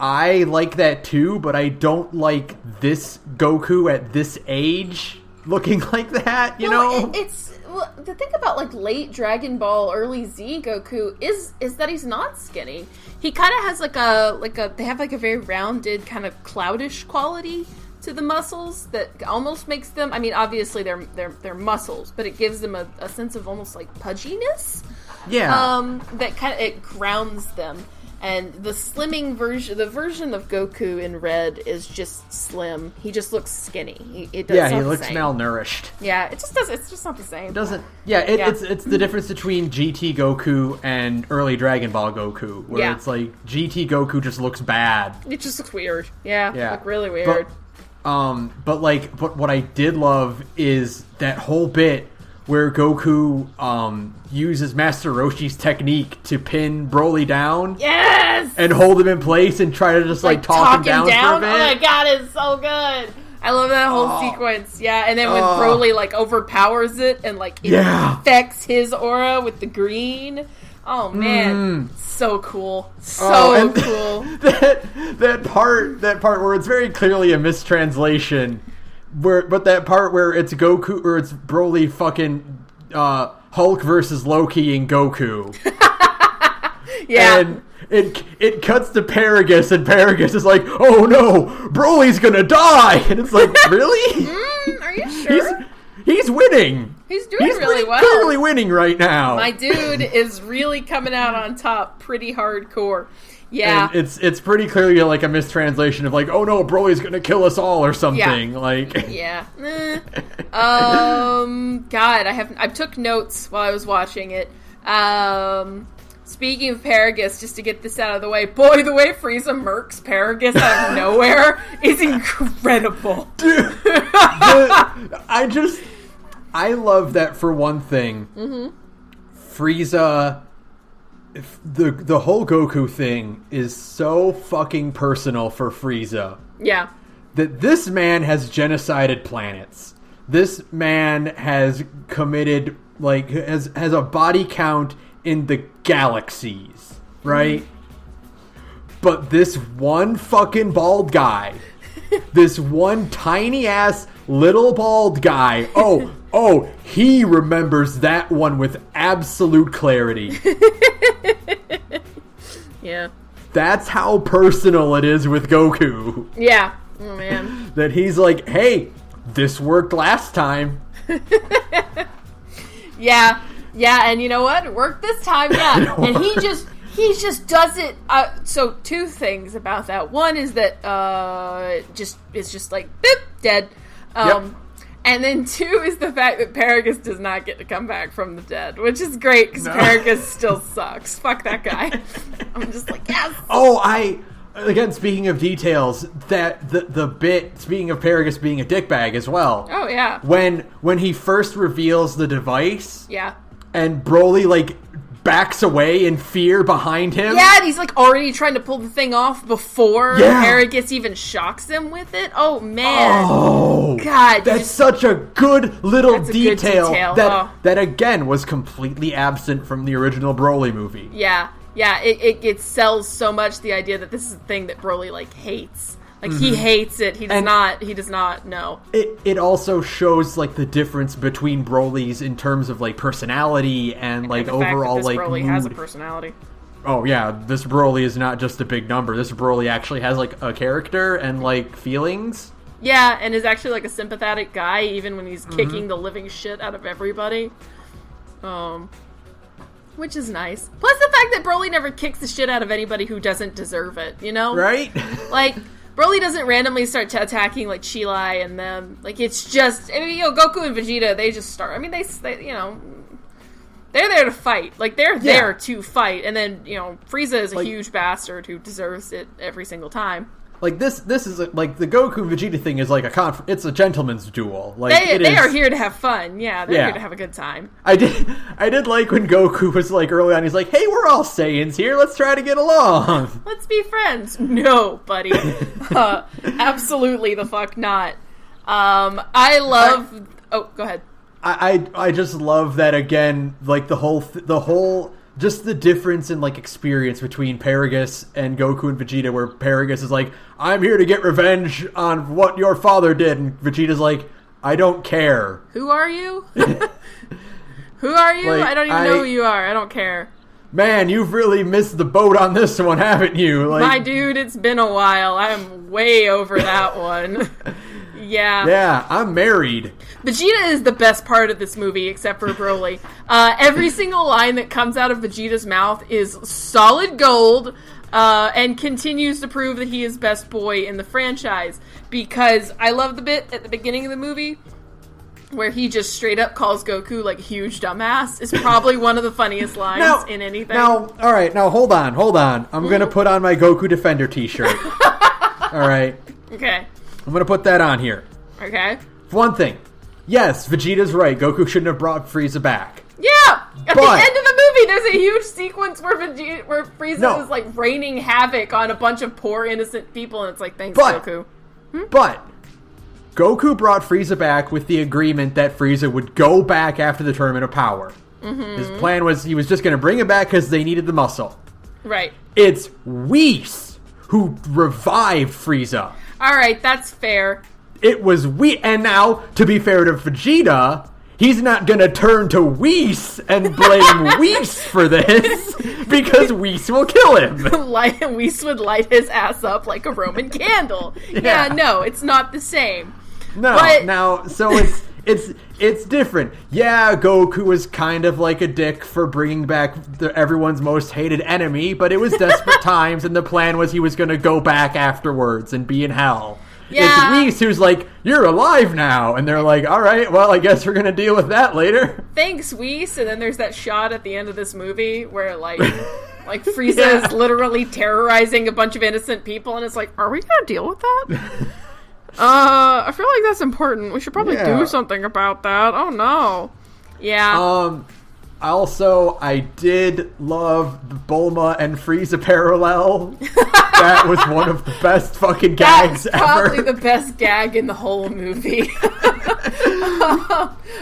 I like that too, but I don't like this Goku at this age looking like that, you know? The thing about, like, late Dragon Ball, early Z Goku is that he's not skinny. He kind of has, they have, like, a very rounded, kind of cloudish quality to the muscles that almost makes them, I mean, obviously they're muscles, but it gives them a sense of almost, like, pudginess. Yeah. That kind of, it grounds them. And the slimming version, the version of Goku in Red is just slim. He just looks skinny. He looks malnourished. Yeah, it's just not the same. It doesn't. Yeah, it's the difference between GT Goku and early Dragon Ball Goku, where it's like GT Goku just looks bad. It just looks weird. Yeah. Look really weird. But what I did love is that whole bit where Goku uses Master Roshi's technique to pin Broly down. Yes! And hold him in place and try to just, like talk him down for a bit. Oh my god, it's so good! I love that whole sequence. Yeah, and then when Broly, like, overpowers it and, like, it affects his aura with the green. Oh, man. So cool. So cool. That part where it's very clearly a mistranslation... But that part where it's Goku or it's Broly fucking Hulk versus Loki and Goku. Yeah. And it cuts to Paragus and Paragus is like, oh no, Broly's gonna die! And it's like, really? Are you sure? He's winning. He's doing really well. He's clearly winning right now. My dude is really coming out on top pretty hardcore. Yeah, and it's pretty clearly like a mistranslation of like, oh no, Broly's gonna kill us all or something. God, I took notes while I was watching it. Speaking of Paragus, just to get this out of the way, boy, the way Frieza murks Paragus out of nowhere is incredible. Dude, I love that for one thing. Mm-hmm. Frieza. The whole Goku thing is so fucking personal for Frieza. Yeah. That this man has genocided planets. This man has committed, like, has a body count in the galaxies, right? Mm-hmm. But this one fucking bald guy, this one tiny ass little bald guy, Oh, he remembers that one with absolute clarity. Yeah. That's how personal it is with Goku. Yeah. Oh, man. That he's like, hey, this worked last time. Yeah. Yeah, and you know what? It worked this time, yeah. And he just does it. So, two things about that. One is that it's just like, boop, dead. Yep. And then two is the fact that Paragus does not get to come back from the dead, which is great because Paragus still sucks. Fuck that guy. I'm just like, yes. Oh, again, speaking of details, that the bit, speaking of Paragus being a dickbag as well. Oh, yeah. When he first reveals the device. Yeah. And Broly, like, backs away in fear behind him. Yeah, and he's, like, already trying to pull the thing off before Paragus even shocks him with it. Oh, man. Oh. God. That's such a good little detail. That, that, again, was completely absent from the original Broly movie. Yeah. Yeah, it sells so much the idea that this is a thing that Broly, like, hates. Like, he hates it. He does not know. It also shows, like, the difference between Broly's in terms of, like, personality and like, the overall, fact that this like, Broly mood. has a personality. Oh, yeah, this Broly is not just a big number. This Broly actually has, like, a character and, like, feelings. Yeah, and is actually, like, a sympathetic guy, even when he's kicking the living shit out of everybody. Which is nice. Plus the fact that Broly never kicks the shit out of anybody who doesn't deserve it, you know? Right? Like, Broly doesn't randomly start attacking, like, Chilai and them. Like, it's just, I mean, you know, Goku and Vegeta, they just start. I mean, they you know, they're there to fight. Like, they're there to fight. And then, you know, Frieza is a huge bastard who deserves it every single time. Like, this is, like, the Goku and Vegeta thing is, like, it's a gentleman's duel. Like, they are here to have fun. Yeah, they're here to have a good time. I did like when Goku was, like, early on, he's like, hey, we're all Saiyans here, let's try to get along. Let's be friends. No, buddy. Absolutely the fuck not. I love... oh, go ahead. I just love that, again, like, the whole just the difference in, like, experience between Paragus and Goku and Vegeta, where Paragus is like, I'm here to get revenge on what your father did, and Vegeta's like, I don't care. Who are you? Who are you? Like, I don't even know who you are. I don't care. Man, you've really missed the boat on this one, haven't you? Like, my dude, it's been a while. I'm way over that one. Yeah. Yeah, I'm married. Vegeta is the best part of this movie, except for Broly. Every single line that comes out of Vegeta's mouth is solid gold, and continues to prove that he is best boy in the franchise. Because I love the bit at the beginning of the movie where he just straight up calls Goku, like, a huge dumbass. Is probably one of the funniest lines in anything. Now, all right, now hold on. I'm going to put on my Goku Defender t-shirt. All right. Okay. I'm going to put that on here. Okay. One thing. Yes, Vegeta's right. Goku shouldn't have brought Frieza back. Yeah! At the end of the movie, there's a huge sequence where Frieza is, like, raining havoc on a bunch of poor, innocent people, and it's like, thanks, Goku. But Goku brought Frieza back with the agreement that Frieza would go back after the Tournament of Power. Mm-hmm. His plan was he was just going to bring him back because they needed the muscle. Right. It's Whis who revived Frieza. Alright, that's fair. It was and now, to be fair to Vegeta, he's not gonna turn to Whis and blame Whis for this, because Whis will kill him. Whis would light his ass up like a Roman candle. Yeah, no, it's not the same. No, but... now, so it's different. Yeah, Goku was kind of like a dick for bringing back everyone's most hated enemy, but it was desperate times, and the plan was he was gonna go back afterwards and be in hell. Yeah. It's Whis who's like, you're alive now. And they're like, all right, well, I guess we're going to deal with that later. Thanks, Whis. And then there's that shot at the end of this movie where, like Frieza is literally terrorizing a bunch of innocent people. And it's like, are we going to deal with that? I feel like that's important. We should probably do something about that. Oh, no. Yeah. I did love the Bulma and Frieza parallel. That was one of the best fucking gags ever. That's probably the best gag in the whole movie.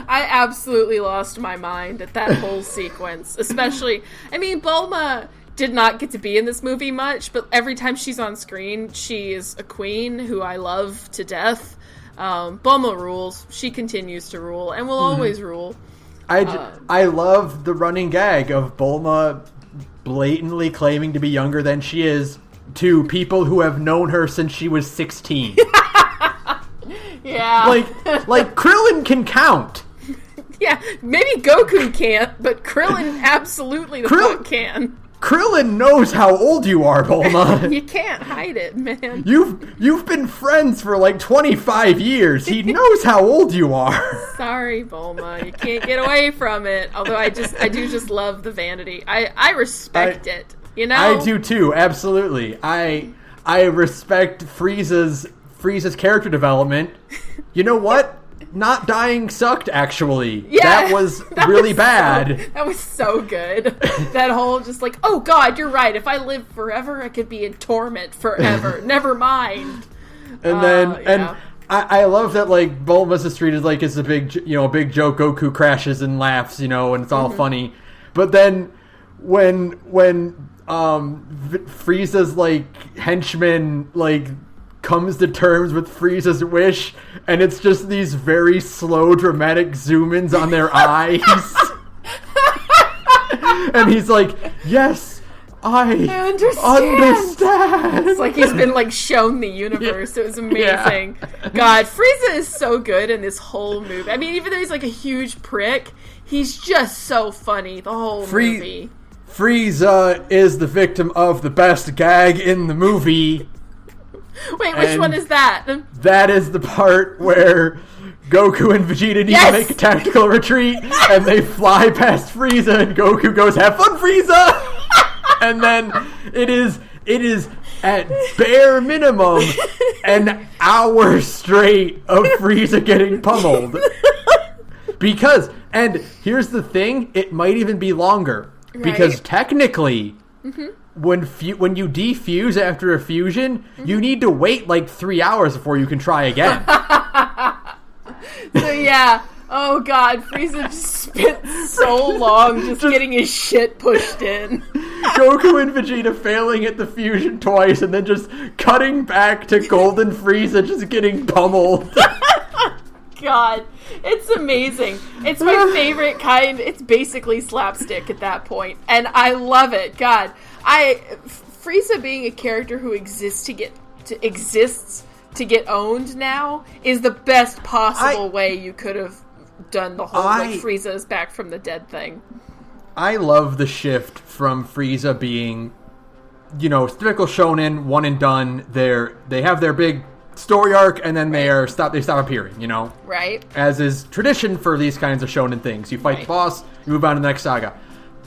I absolutely lost my mind at that whole sequence. Especially, I mean, Bulma did not get to be in this movie much, but every time she's on screen, she is a queen who I love to death. Bulma rules. She continues to rule and will always rule. I love the running gag of Bulma blatantly claiming to be younger than she is to people who have known her since she was 16. Yeah. Like Krillin can count. Yeah, maybe Goku can't, but Krillin absolutely fuck can. Krillin knows how old you are, Bulma. You can't hide it, man. You've been friends for like 25 years. He knows how old you are. Sorry, Bulma. You can't get away from it. Although I do just love the vanity. I respect it. You know? I do too, absolutely. I respect Frieza's character development. You know what? Not dying sucked, actually. Yeah, that was really bad. That was so good. That whole just like, oh god, you're right. If I live forever, I could be in torment forever. Never mind. And then, I love that, like, Bulma's Street is like, it's a big joke. Goku crashes and laughs, and it's all funny. But then, when Frieza's, like, henchman, like, comes to terms with Frieza's wish, and it's just these very slow, dramatic zoom-ins on their eyes. And he's like, yes, I understand. It's like he's been, like, shown the universe. It was amazing. Yeah. God, Frieza is so good in this whole movie. I mean, even though he's, like, a huge prick, he's just so funny the whole movie. Frieza is the victim of the best gag in the movie. Wait, which one is that? That is the part where Goku and Vegeta need to make a tactical retreat, and they fly past Frieza, and Goku goes, "Have fun, Frieza!" And then it is at bare minimum an hour straight of Frieza getting pummeled. Because, and here's the thing, it might even be longer. Right. Because technically, when you defuse after a fusion, you need to wait like 3 hours before you can try again. So yeah, oh god, Frieza just spent so long just getting his shit pushed in. Goku and Vegeta failing at the fusion twice and then just cutting back to Golden Frieza just getting pummeled. God, it's amazing. It's my favorite kind. It's basically slapstick at that point, and I love it. God, Frieza being a character who exists to get owned now is the best possible way you could have done the whole like Frieza is back from the dead thing. I love the shift from Frieza being, typical shonen, one and done. They have their big story arc, and then they stop appearing, Right. As is tradition for these kinds of shonen things. You fight the boss, you move on to the next saga.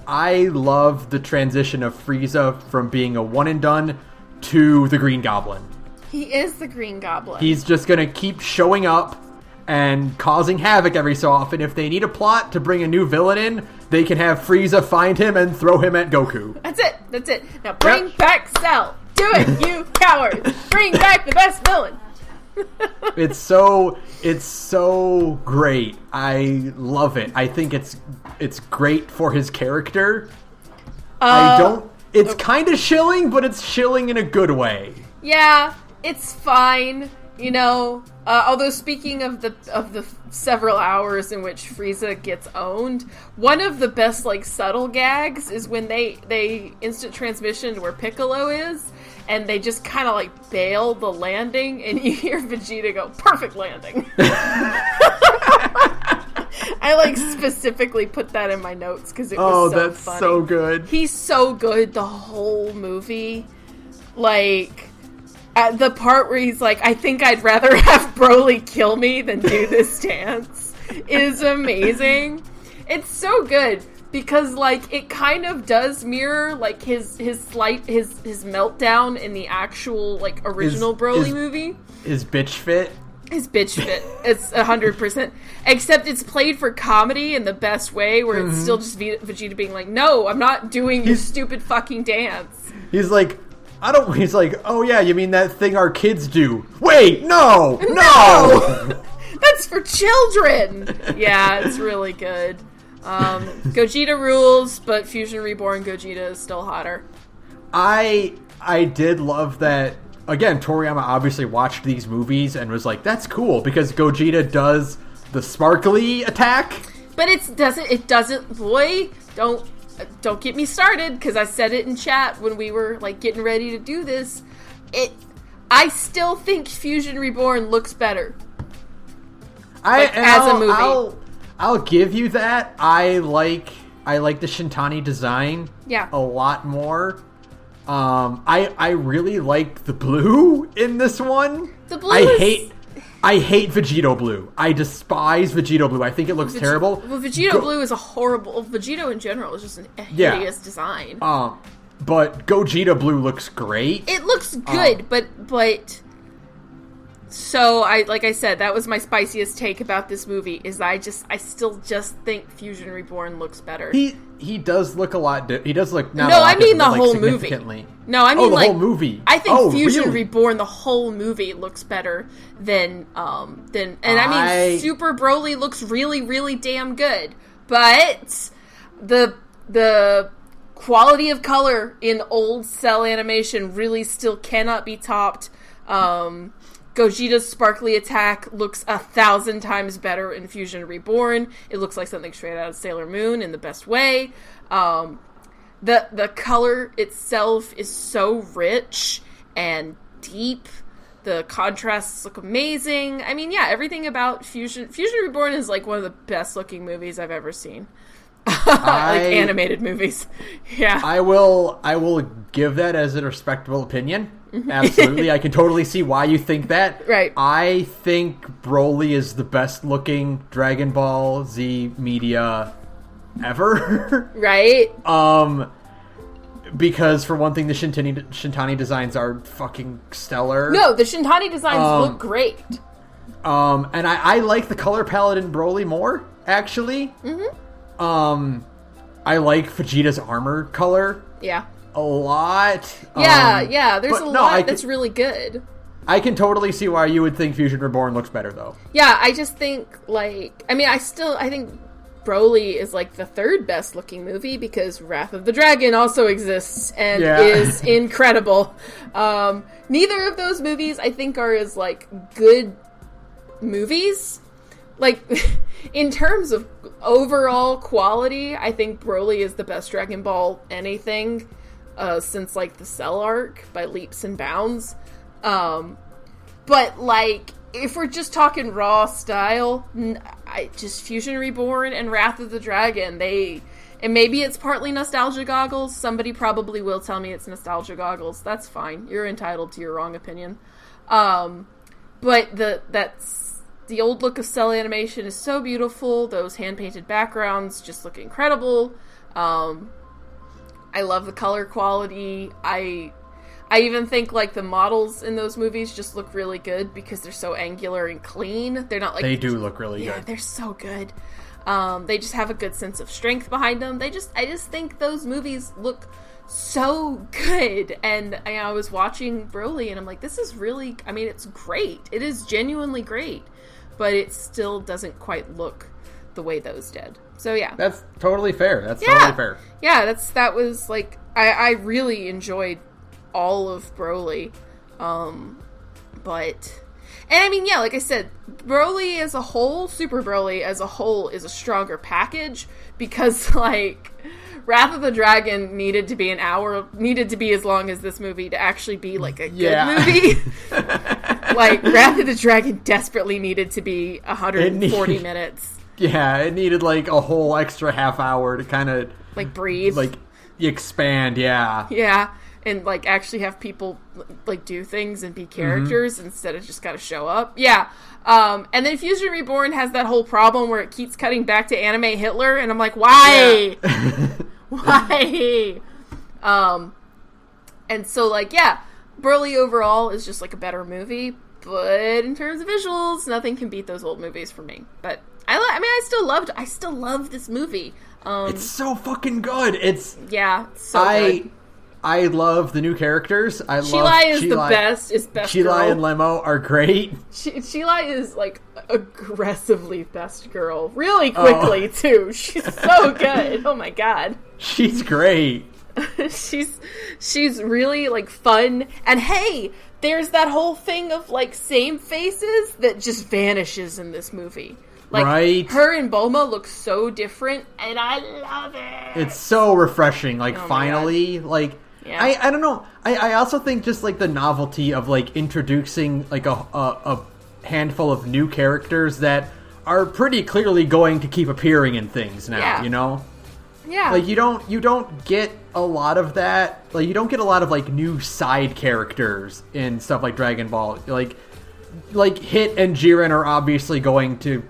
I love the transition of Frieza from being a one and done to the Green Goblin. He is the Green Goblin. He's just going to keep showing up and causing havoc every so often. If they need a plot to bring a new villain in, they can have Frieza find him and throw him at Goku. That's it. Now bring back Cell. Do it, you cowards! Bring back the best villain. It's so great. I love it. I think it's great for his character. It's kind of shilling, but it's shilling in a good way. Yeah, it's fine. Although speaking of the several hours in which Frieza gets owned, one of the best like subtle gags is when they instant transition to where Piccolo is, and they just kind of like bail the landing, and you hear Vegeta go, "Perfect landing." I like specifically put that in my notes because it was so funny. Oh, that's so good. He's so good the whole movie. Like, at the part where he's like, "I think I'd rather have Broly kill me than do this dance," is amazing. It's so good because, like, it kind of does mirror like his meltdown in the actual like original Broly movie. His bitch fit. His bitch fit. It's 100%. Except it's played for comedy in the best way, where it's still just Vegeta being like, "No, I'm not doing your stupid fucking dance." He's like, he's like, "Oh yeah, you mean that thing our kids do?" Wait, no! That's for children! Yeah, it's really good. Gogeta rules, but Fusion Reborn Gogeta is still hotter. I did love that again, Toriyama obviously watched these movies and was like, that's cool, because Gogeta does the sparkly attack. But it doesn't, boy, don't get me started, because I said it in chat when we were, like, getting ready to do this. I still think Fusion Reborn looks better. As a movie. I'll give you that. I like the Shintani design a lot more. I really like the blue in this one. The blue I hate Vegito blue. I despise Vegito blue. I think it looks terrible. Well, Vegito blue is a horrible... Vegito in general is just a hideous design. But Gogeta blue looks great. It looks good, but... So, like I said, that was my spiciest take about this movie, is I still just think Fusion Reborn looks better. He does look a lot... he does look... No, I mean the whole movie. No, I mean the whole movie. I think Fusion Reborn, the whole movie, looks better than Super Broly looks really, really damn good. But the quality of color in old cell animation really still cannot be topped. Gogeta's sparkly attack looks 1,000 times better in Fusion Reborn. It looks like something straight out of Sailor Moon in the best way. The color itself is so rich and deep. The contrasts look amazing. I mean, yeah, everything about Fusion Reborn is like one of the best looking movies I've ever seen. Like animated movies. Yeah. I will give that as a respectable opinion. Absolutely. I can totally see why you think that. Right. I think Broly is the best looking Dragon Ball Z media ever. Right. Because for one thing, the Shintani designs are fucking stellar. No, the Shintani designs look great. And I like the color palette in Broly more, actually. I like Vegeta's armor color. Yeah. A lot. There's a lot that's really good. I can totally see why you would think Fusion Reborn looks better, though. Yeah, I just think, I think Broly is, like, the third best looking movie, because Wrath of the Dragon also exists and is incredible. Neither of those movies, I think, are as, like, good movies. Like, in terms of overall quality, I think Broly is the best Dragon Ball anything since, like, the Cell arc by leaps and bounds. But, like, if we're just talking raw style, just Fusion Reborn and Wrath of the Dragon, and maybe it's partly nostalgia goggles. Somebody probably will tell me it's nostalgia goggles. That's fine. You're entitled to your wrong opinion. But the old look of cell animation is so beautiful. Those hand-painted backgrounds just look incredible. I love the color quality. I even think, like, the models in those movies just look really good because they're so angular and clean. They're not like... They do look really good. Yeah, they're so good. They just have a good sense of strength behind them. I just think those movies look so good. And I was watching Broly and I'm like, this is really... I mean, it's great. It is genuinely great. But it still doesn't quite look the way those did. So, yeah. That's totally fair. Totally fair. Yeah, that was, like... I really enjoyed all of Broly. But... And I mean, yeah, like I said, Broly as a whole, Super Broly as a whole, is a stronger package because, like, Wrath of the Dragon needed to be as long as this movie to actually be, like, a good movie. Like, Wrath of the Dragon desperately needed to be 140 minutes. Yeah, it needed, like, a whole extra half hour to kind of... Like, breathe. Like, expand, yeah. Yeah. And, like, actually have people, like, do things and be characters instead of just gotta show up. Yeah. And then Fusion Reborn has that whole problem where it keeps cutting back to anime Hitler, and I'm like, why? Yeah. Why? And so, like, yeah, Broly overall is just, like, a better movie, but in terms of visuals, nothing can beat those old movies for me. But, I still love this movie. It's so fucking good. It's so good. I love the new characters. Sheila is the best. Is best Sheila girl. and Lemo are great. Sheila is, like, aggressively best girl. Really quickly, too. She's so good. Oh, my God. She's great. she's really like fun, and hey, there's that whole thing of like same faces that just vanishes in this movie. Like, right? Her and Bulma look so different, and I love it. It's so refreshing. Like, finally, like, yeah. I don't know. I also think just like the novelty of like introducing like a handful of new characters that are pretty clearly going to keep appearing in things now. You know? Yeah. Like, you don't get a lot of that. Like, you don't get a lot of like new side characters in stuff like Dragon Ball. Like Hit and Jiren are obviously going to.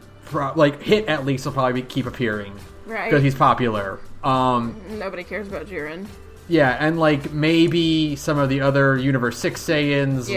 Hit at least will probably keep appearing, right? Because he's popular. Nobody cares about Jiren. Yeah, and like maybe some of the other Universe 6 Saiyans,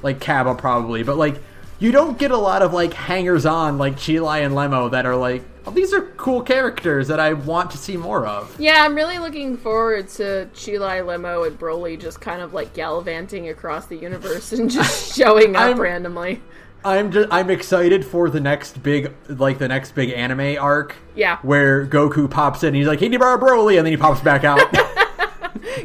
like Cabba probably, but like you don't get a lot of like hangers on like Chilai and Lemo that are like, oh, these are cool characters that I want to see more of. Yeah, I'm really looking forward to Chilai, Lemo, and Broly just kind of like gallivanting across the universe and just showing up randomly. I'm excited for the next big anime arc. Yeah. Where Goku pops in and he's like, hey, borrow Broly, and then he pops back out.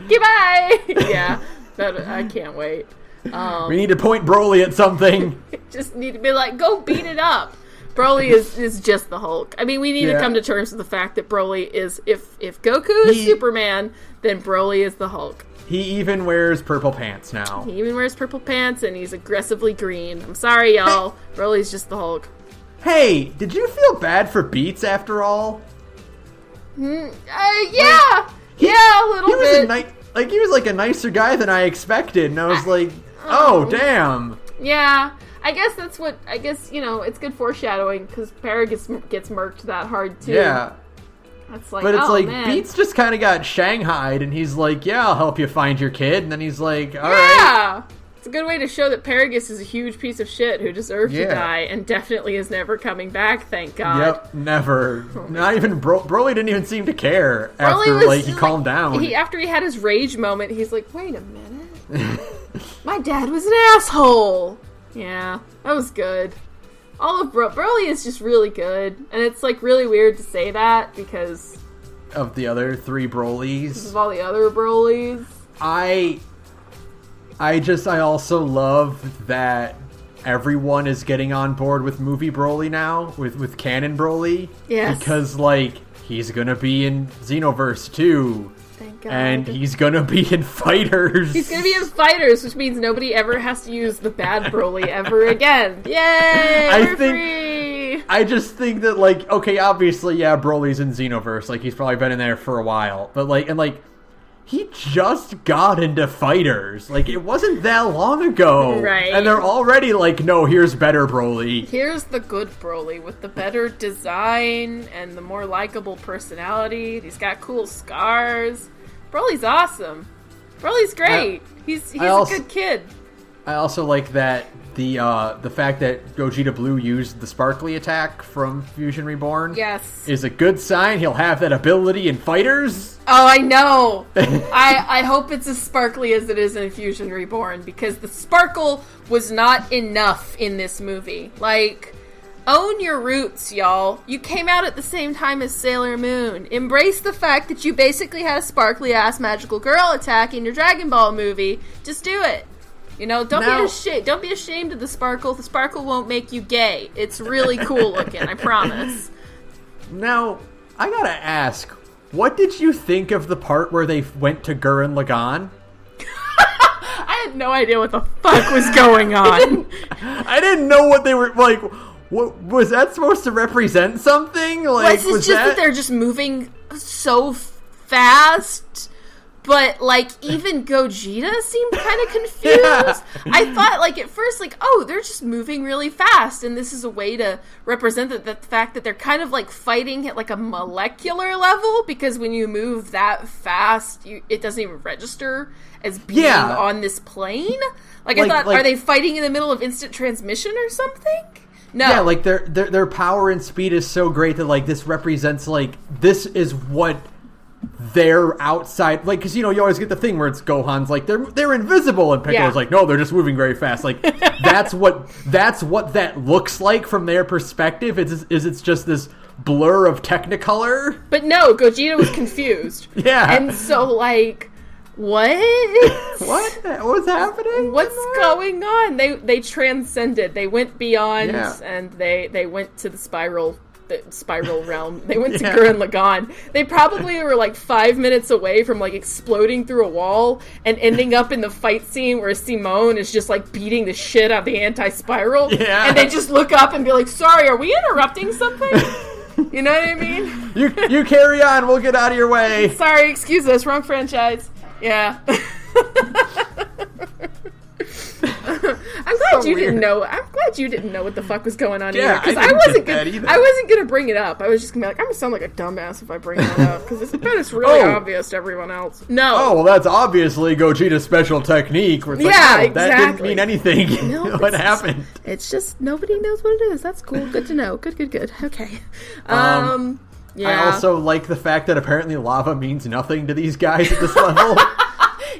Goodbye! Yeah. I can't wait. We need to point Broly at something. Just need to be like, go beat it up. Broly is just the Hulk. I mean, we need to come to terms with the fact that Broly is, if Goku is Superman, then Broly is the Hulk. He even wears purple pants now. He even wears purple pants, and he's aggressively green. I'm sorry, y'all. Broly's just the Hulk. Hey, did you feel bad for Beats after all? Yeah, a little bit. He was like a nicer guy than I expected, and I was like, oh, damn. Yeah, I guess it's good foreshadowing, because Para gets murked that hard, too. Yeah. It's like, but it's man. Beats just kind of got shanghaied, and he's like, yeah, I'll help you find your kid. And then he's like, all right. Yeah! It's a good way to show that Paragus is a huge piece of shit who deserves to die, and definitely is never coming back, thank God. Yep, never. Not even Broly didn't even seem to care after he calmed down. After he had his rage moment, he's like, wait a minute. My dad was an asshole! Yeah, that was good. All of Broly is just really good, and it's like really weird to say that because of the other three Brolys. Because of all the other Brolys. I also love that everyone is getting on board with movie Broly now, with canon Broly. Yes. Because he's gonna be in Xenoverse too. Thank God. And he's gonna be in Fighters. He's gonna be in Fighters, which means nobody ever has to use the bad Broly ever again. Yay! Free! I just think that, okay, obviously, yeah, Broly's in Xenoverse. He's probably been in there for a while. But, he just got into Fighters. It wasn't that long ago. Right. And they're already no, here's better Broly. Here's the good Broly with the better design and the more likable personality. He's got cool scars. Broly's awesome. Broly's great. He's a good kid. I also like that the fact that Gogeta Blue used the sparkly attack from Fusion Reborn. Yes. Is a good sign. He'll have that ability in Fighters. Oh, I know. I hope it's as sparkly as it is in Fusion Reborn, because the sparkle was not enough in this movie. Own your roots, y'all. You came out at the same time as Sailor Moon. Embrace the fact that you basically had a sparkly-ass magical girl attack in your Dragon Ball movie. Just do it. Don't be ashamed of the sparkle. The sparkle won't make you gay. It's really cool looking, I promise. Now, I gotta ask, what did you think of the part where they went to Gurren Lagann? I had no idea what the fuck was going on. I didn't know what they were, what was that supposed to represent something? Was it just that they're just moving so fast? But, even Gogeta seemed kind of confused. Yeah. I thought, at first, oh, they're just moving really fast, and this is a way to represent the fact that they're kind of, fighting at, a molecular level, because when you move that fast, it doesn't even register as being on this plane. I thought, are they fighting in the middle of instant transmission or something? No. Yeah, their power and speed is so great that, this represents, this is what they're outside, like, because you always get the thing where it's Gohan's like they're invisible, and Piccolo's like, no, they're just moving very fast. Like that's what that looks like from their perspective. It's just this blur of Technicolor. But no, Gogeta was confused. Yeah, and so like. What? What's happening? What's going on? They transcended. They went beyond, and they went to the spiral realm. They went to Gurren Lagann. They probably were like 5 minutes away from like exploding through a wall and ending up in the fight scene where Simone is just like beating the shit out of the anti-spiral. Yeah. And they just look up and be like, "Sorry, are we interrupting something?" You know what I mean? You carry on. We'll get out of your way. Sorry, excuse us. Wrong franchise. Yeah. I'm glad you didn't know. I'm glad you didn't know what the fuck was going on either. Because I wasn't gonna bring it up. I was just gonna be like, I'm gonna sound like a dumbass if I bring that up because it's really obvious to everyone else. No. Oh well, that's obviously Gogeta's special technique. Where it's exactly. That didn't mean anything. No, what happened? It's just nobody knows what it is. That's cool. Good to know. Good. Okay. Yeah. I also like the fact that apparently lava means nothing to these guys at this level.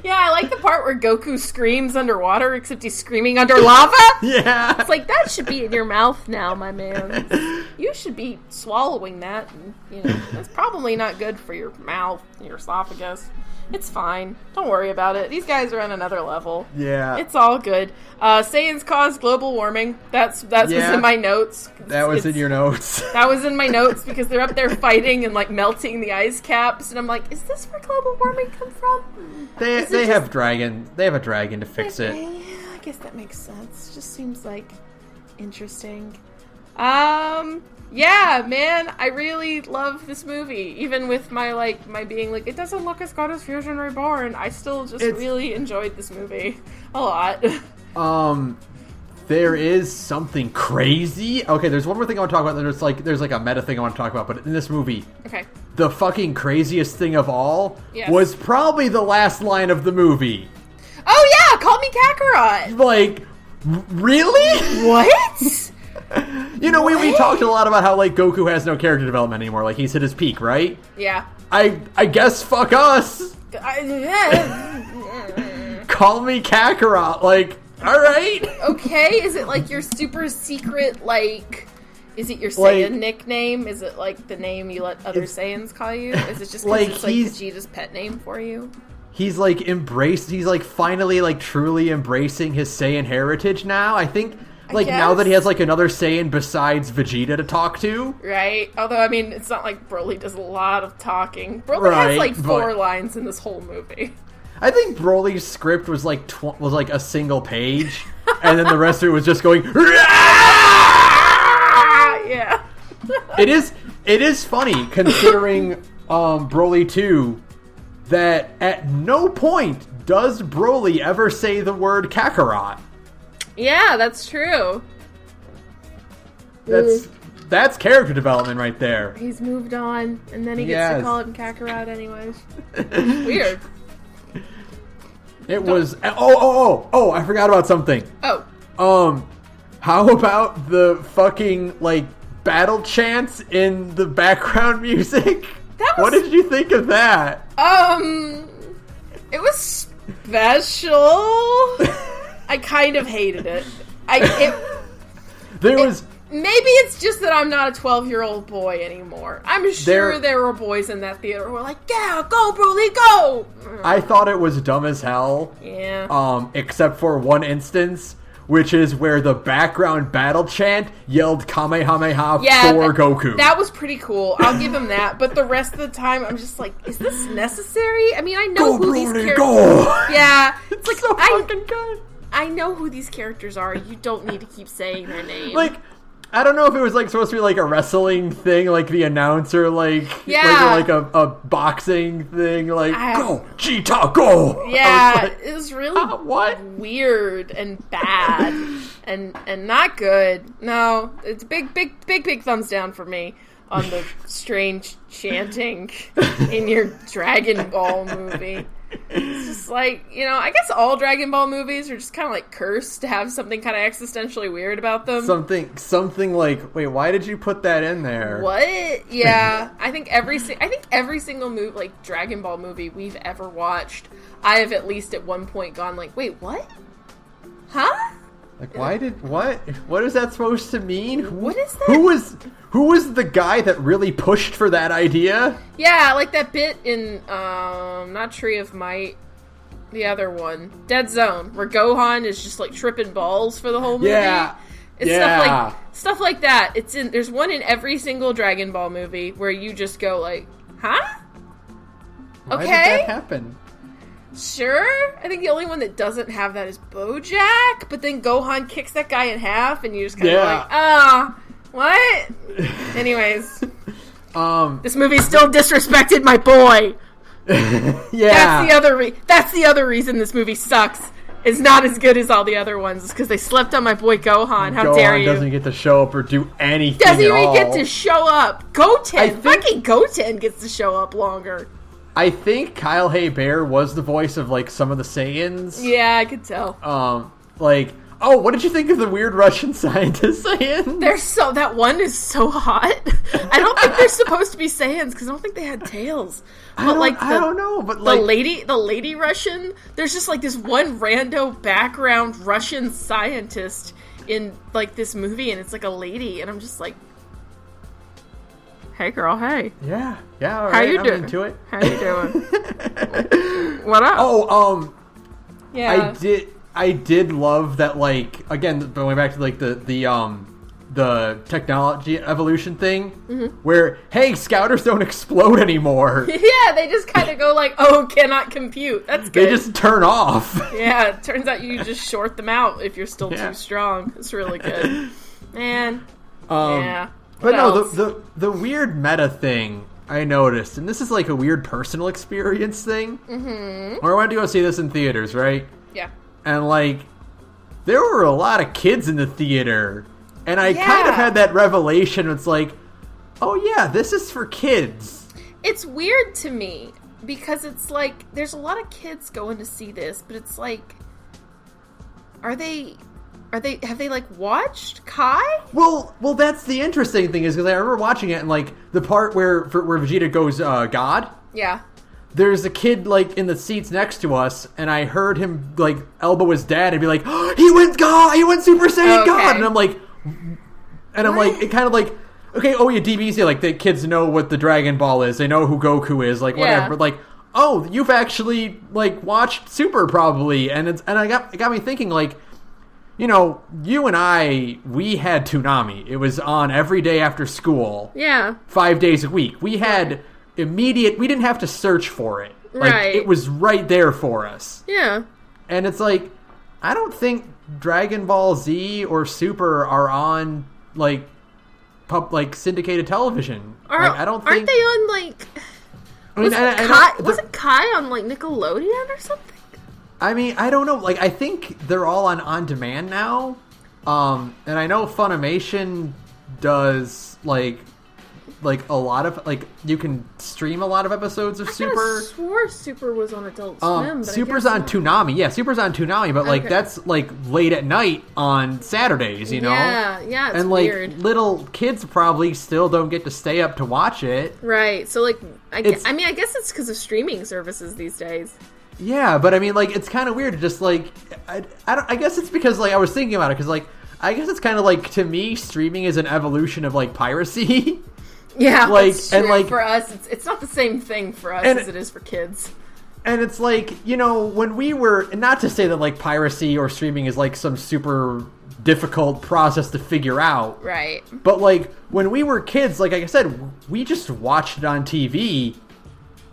Yeah, I like the part where Goku screams underwater, except he's screaming under lava. Yeah. It's like, that should be in your mouth now, my man. You should be swallowing that. And, that's probably not good for your mouth, your esophagus. It's fine. Don't worry about it. These guys are on another level. Yeah. It's all good. Saiyans cause global warming. That was in my notes. That was in your notes. That was in my notes because they're up there fighting and like melting the ice caps, and I'm like, is this where global warming comes from? They have a dragon to fix it. I guess that makes sense. Just seems like interesting. Yeah, man, I really love this movie. Even with my being like, it doesn't look as good as Fusion Reborn, I still just really enjoyed this movie a lot. There is something crazy. Okay, there's one more thing I want to talk about. There's like a meta thing I want to talk about, but in this movie, okay, the fucking craziest thing of all was probably the last line of the movie. Oh yeah, call me Kakarot. Like, really? What? We talked a lot about how, like, Goku has no character development anymore. Like, he's hit his peak, right? Yeah. I guess fuck us. Call me Kakarot. Like, alright. Okay, is it, like, your super secret, like... Is it your Saiyan nickname? Is it, like, the name you let other Saiyans call you? Is it just because it's, like, Vegeta's pet name for you? He's, like, finally, like, truly embracing his Saiyan heritage now. I think... Like, now that he has, like, another Saiyan besides Vegeta to talk to. Right. Although, I mean, it's not like Broly does a lot of talking. Broly has, like, 4 lines in this whole movie. I think Broly's script was, like, a single page. And then the rest of it was just going... Yeah. It is funny, considering Broly 2, that at no point does Broly ever say the word Kakarot. Yeah, that's true. That's character development right there. He's moved on, and then he gets to call him Kakarot anyways. Weird. It was... Oh, I forgot about something. Oh. How about the fucking, like, battle chants in the background music? What did you think of that? It was special. I kind of hated it. Maybe it's just that I'm not a 12-year-old boy anymore. I'm sure there were boys in that theater who were like, yeah, go, Broly, go! I thought it was dumb as hell. Yeah. Except for one instance, which is where the background battle chant yelled Kamehameha for Goku. That was pretty cool. I'll give him that. But the rest of the time, I'm just like, is this necessary? I mean, I know who these characters... Go! Yeah. It's like, so fucking good. I know who these characters are. You don't need to keep saying their name. Like, I don't know if it was, like, supposed to be, like, a wrestling thing, like the announcer, like, like a boxing thing, like, go, Cheetah, go! Yeah, it was really what? weird and bad and not good. No, it's big thumbs down for me on the strange chanting in your Dragon Ball movie. It's just like, I guess all Dragon Ball movies are just kind of like cursed to have something kind of existentially weird about them. Something like, wait, why did you put that in there? What? Yeah, I think every single movie, like Dragon Ball movie we've ever watched, I have at least at one point gone like, wait, what? Huh? Like, what is that supposed to mean? What is that? Who was the guy that really pushed for that idea? Yeah, like that bit in, not Tree of Might, the other one, Dead Zone, where Gohan is just like tripping balls for the whole movie. Yeah. It's stuff like that. There's one in every single Dragon Ball movie where you just go like, huh? Why okay. did that happen? Sure. I think the only one that doesn't have that is BoJack, but then Gohan kicks that guy in half and you just kind of like, what? Anyways. This movie still disrespected my boy. Yeah. That's the other reason this movie sucks. It's not as good as all the other ones. It's because they slept on my boy Gohan. How dare you? Gohan doesn't get to show up or do anything Doesn't even get to show up. Fucking Goten gets to show up longer. I think Kyle Haybear was the voice of, like, some of the Saiyans. Yeah, I could tell. What did you think of the weird Russian scientist Saiyans? That one is so hot. I don't think they're supposed to be Saiyans, because I don't think they had tails. I don't know, but the lady Russian, there's just, like, this one rando background Russian scientist in, like, this movie, and it's, like, a lady, and I'm just like, hey, girl, hey. Yeah, all right. How you doing? I'm into it. How you doing? What up? Yeah. I did love that, like, again, going back to, like, the technology evolution thing, where, hey, scouters don't explode anymore. Yeah, they just kind of go like, oh, cannot compute. That's good. They just turn off. Yeah, it turns out you just short them out if you're still too strong. It's really good. Man. Yeah. But no, the weird meta thing I noticed, and this is like a weird personal experience thing, where I went to go see this in theaters, right? Yeah. And, like, there were a lot of kids in the theater, and I kind of had that revelation. It's like, oh yeah, this is for kids. It's weird to me, because it's like, there's a lot of kids going to see this, but it's like, have they like watched Kai? Well, that's the interesting thing is because I remember watching it and like the part where Vegeta goes God. Yeah. There's a kid like in the seats next to us, and I heard him like elbow his dad and be like, oh, "He went God! He went Super Saiyan God!" And I'm like, it kind of like, okay, oh yeah, DBZ, like the kids know what the Dragon Ball is, they know who Goku is, like whatever, but like, oh, you've actually like watched Super probably, and it got me thinking like. You know, you and I, we had Toonami. It was on every day after school. Yeah. 5 days a week. We had we didn't have to search for it. Like, right. It was right there for us. Yeah. And it's like, I don't think Dragon Ball Z or Super are on, like, syndicated television. I don't think... Aren't they on, like... Wasn't Kai on, like, Nickelodeon or something? I mean, I don't know. Like, I think they're all on demand now. And I know Funimation does, like a lot of, like, you can stream a lot of episodes of Super. I swore Super was on Adult Swim, but Super's on Toonami. Yeah, Super's on Toonami, but, like, that's, like, late at night on Saturdays, you know? Yeah, it's and, like, weird. Little kids probably still don't get to stay up to watch it. Right, so, like, I guess it's because of streaming services these days. Yeah, but I mean, like, it's kind of weird to just, like, I guess it's because, like, I was thinking about it, because, like, I guess it's kind of, like, to me, streaming is an evolution of, like, piracy. Yeah, like, that's true. And, like, for us, it's not the same thing for us as it is for kids. And it's, like, you know, when we were, not to say that, like, piracy or streaming is, like, some super difficult process to figure out. Right. But, like, when we were kids, like I said, we just watched it on TV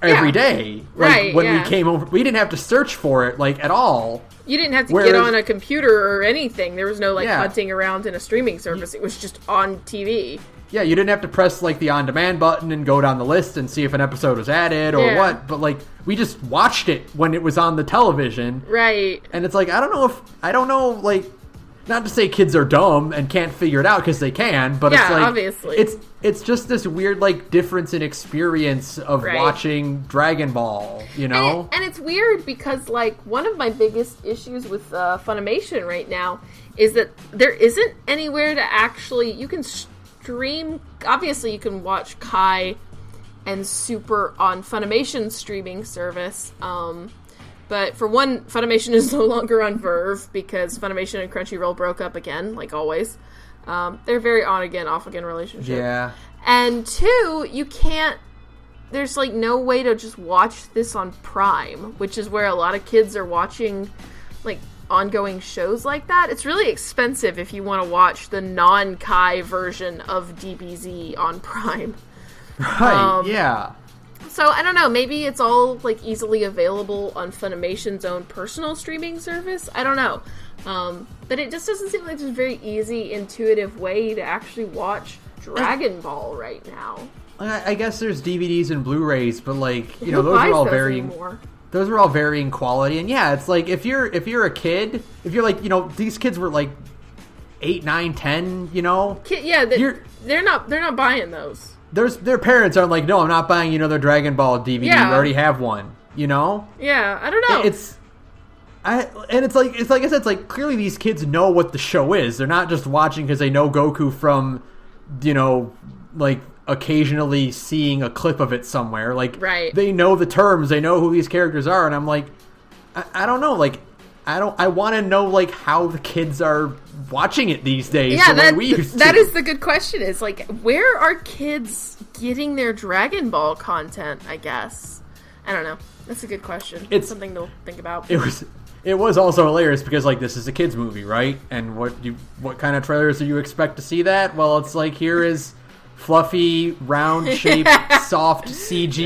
every day. Like, right, when we came over, we didn't have to search for it, like, at all. You didn't have to get on a computer or anything. There was no, like, hunting around in a streaming service. It was just on TV. Yeah, you didn't have to press, like, the on-demand button and go down the list and see if an episode was added or what. But, like, we just watched it when it was on the television. Right. And it's like, I don't know, like, not to say kids are dumb and can't figure it out, because they can, but it's like, obviously. It's just this weird, like, difference in experience of watching Dragon Ball, you know? And it's weird because, like, one of my biggest issues with Funimation right now is that there isn't anywhere to actually, you can stream, obviously you can watch Kai and Super on Funimation's streaming service, but for one, Funimation is no longer on Verve because Funimation and Crunchyroll broke up again, like always. They're very on-again, off-again relationship. Yeah. And two, you can't... There's, like, no way to just watch this on Prime, which is where a lot of kids are watching, like, ongoing shows like that. It's really expensive if you want to watch the non-Kai version of DBZ on Prime. Right, yeah. So, I don't know, maybe it's all, like, easily available on Funimation's own personal streaming service? I don't know. But it just doesn't seem like there's a very easy, intuitive way to actually watch Dragon Ball right now. I guess there's DVDs and Blu-rays, but, like, you know, those are all varying. Those are all varying quality, and yeah, it's like if you're a kid, if you're like, you know, these kids were like 8, 9, 10, you know, they're not buying those. Their parents are like, no, I'm not buying you another Dragon Ball DVD. Yeah. We already have one, you know. Yeah, I don't know. It's like I said, it's like clearly these kids know what the show is. They're not just watching because they know Goku from, you know, like occasionally seeing a clip of it somewhere. Like, they know the terms, they know who these characters are, and I'm like, I don't know, like, I want to know, like, how the kids are watching it these days. Yeah, the way we used to. That is the good question, is, like, where are kids getting their Dragon Ball content, I guess? I don't know. That's a good question. It's something to think about. It was also hilarious because, like, this is a kids movie, right? And what kind of trailers do you expect to see that? Well, it's like, here is fluffy, round-shaped, soft CG,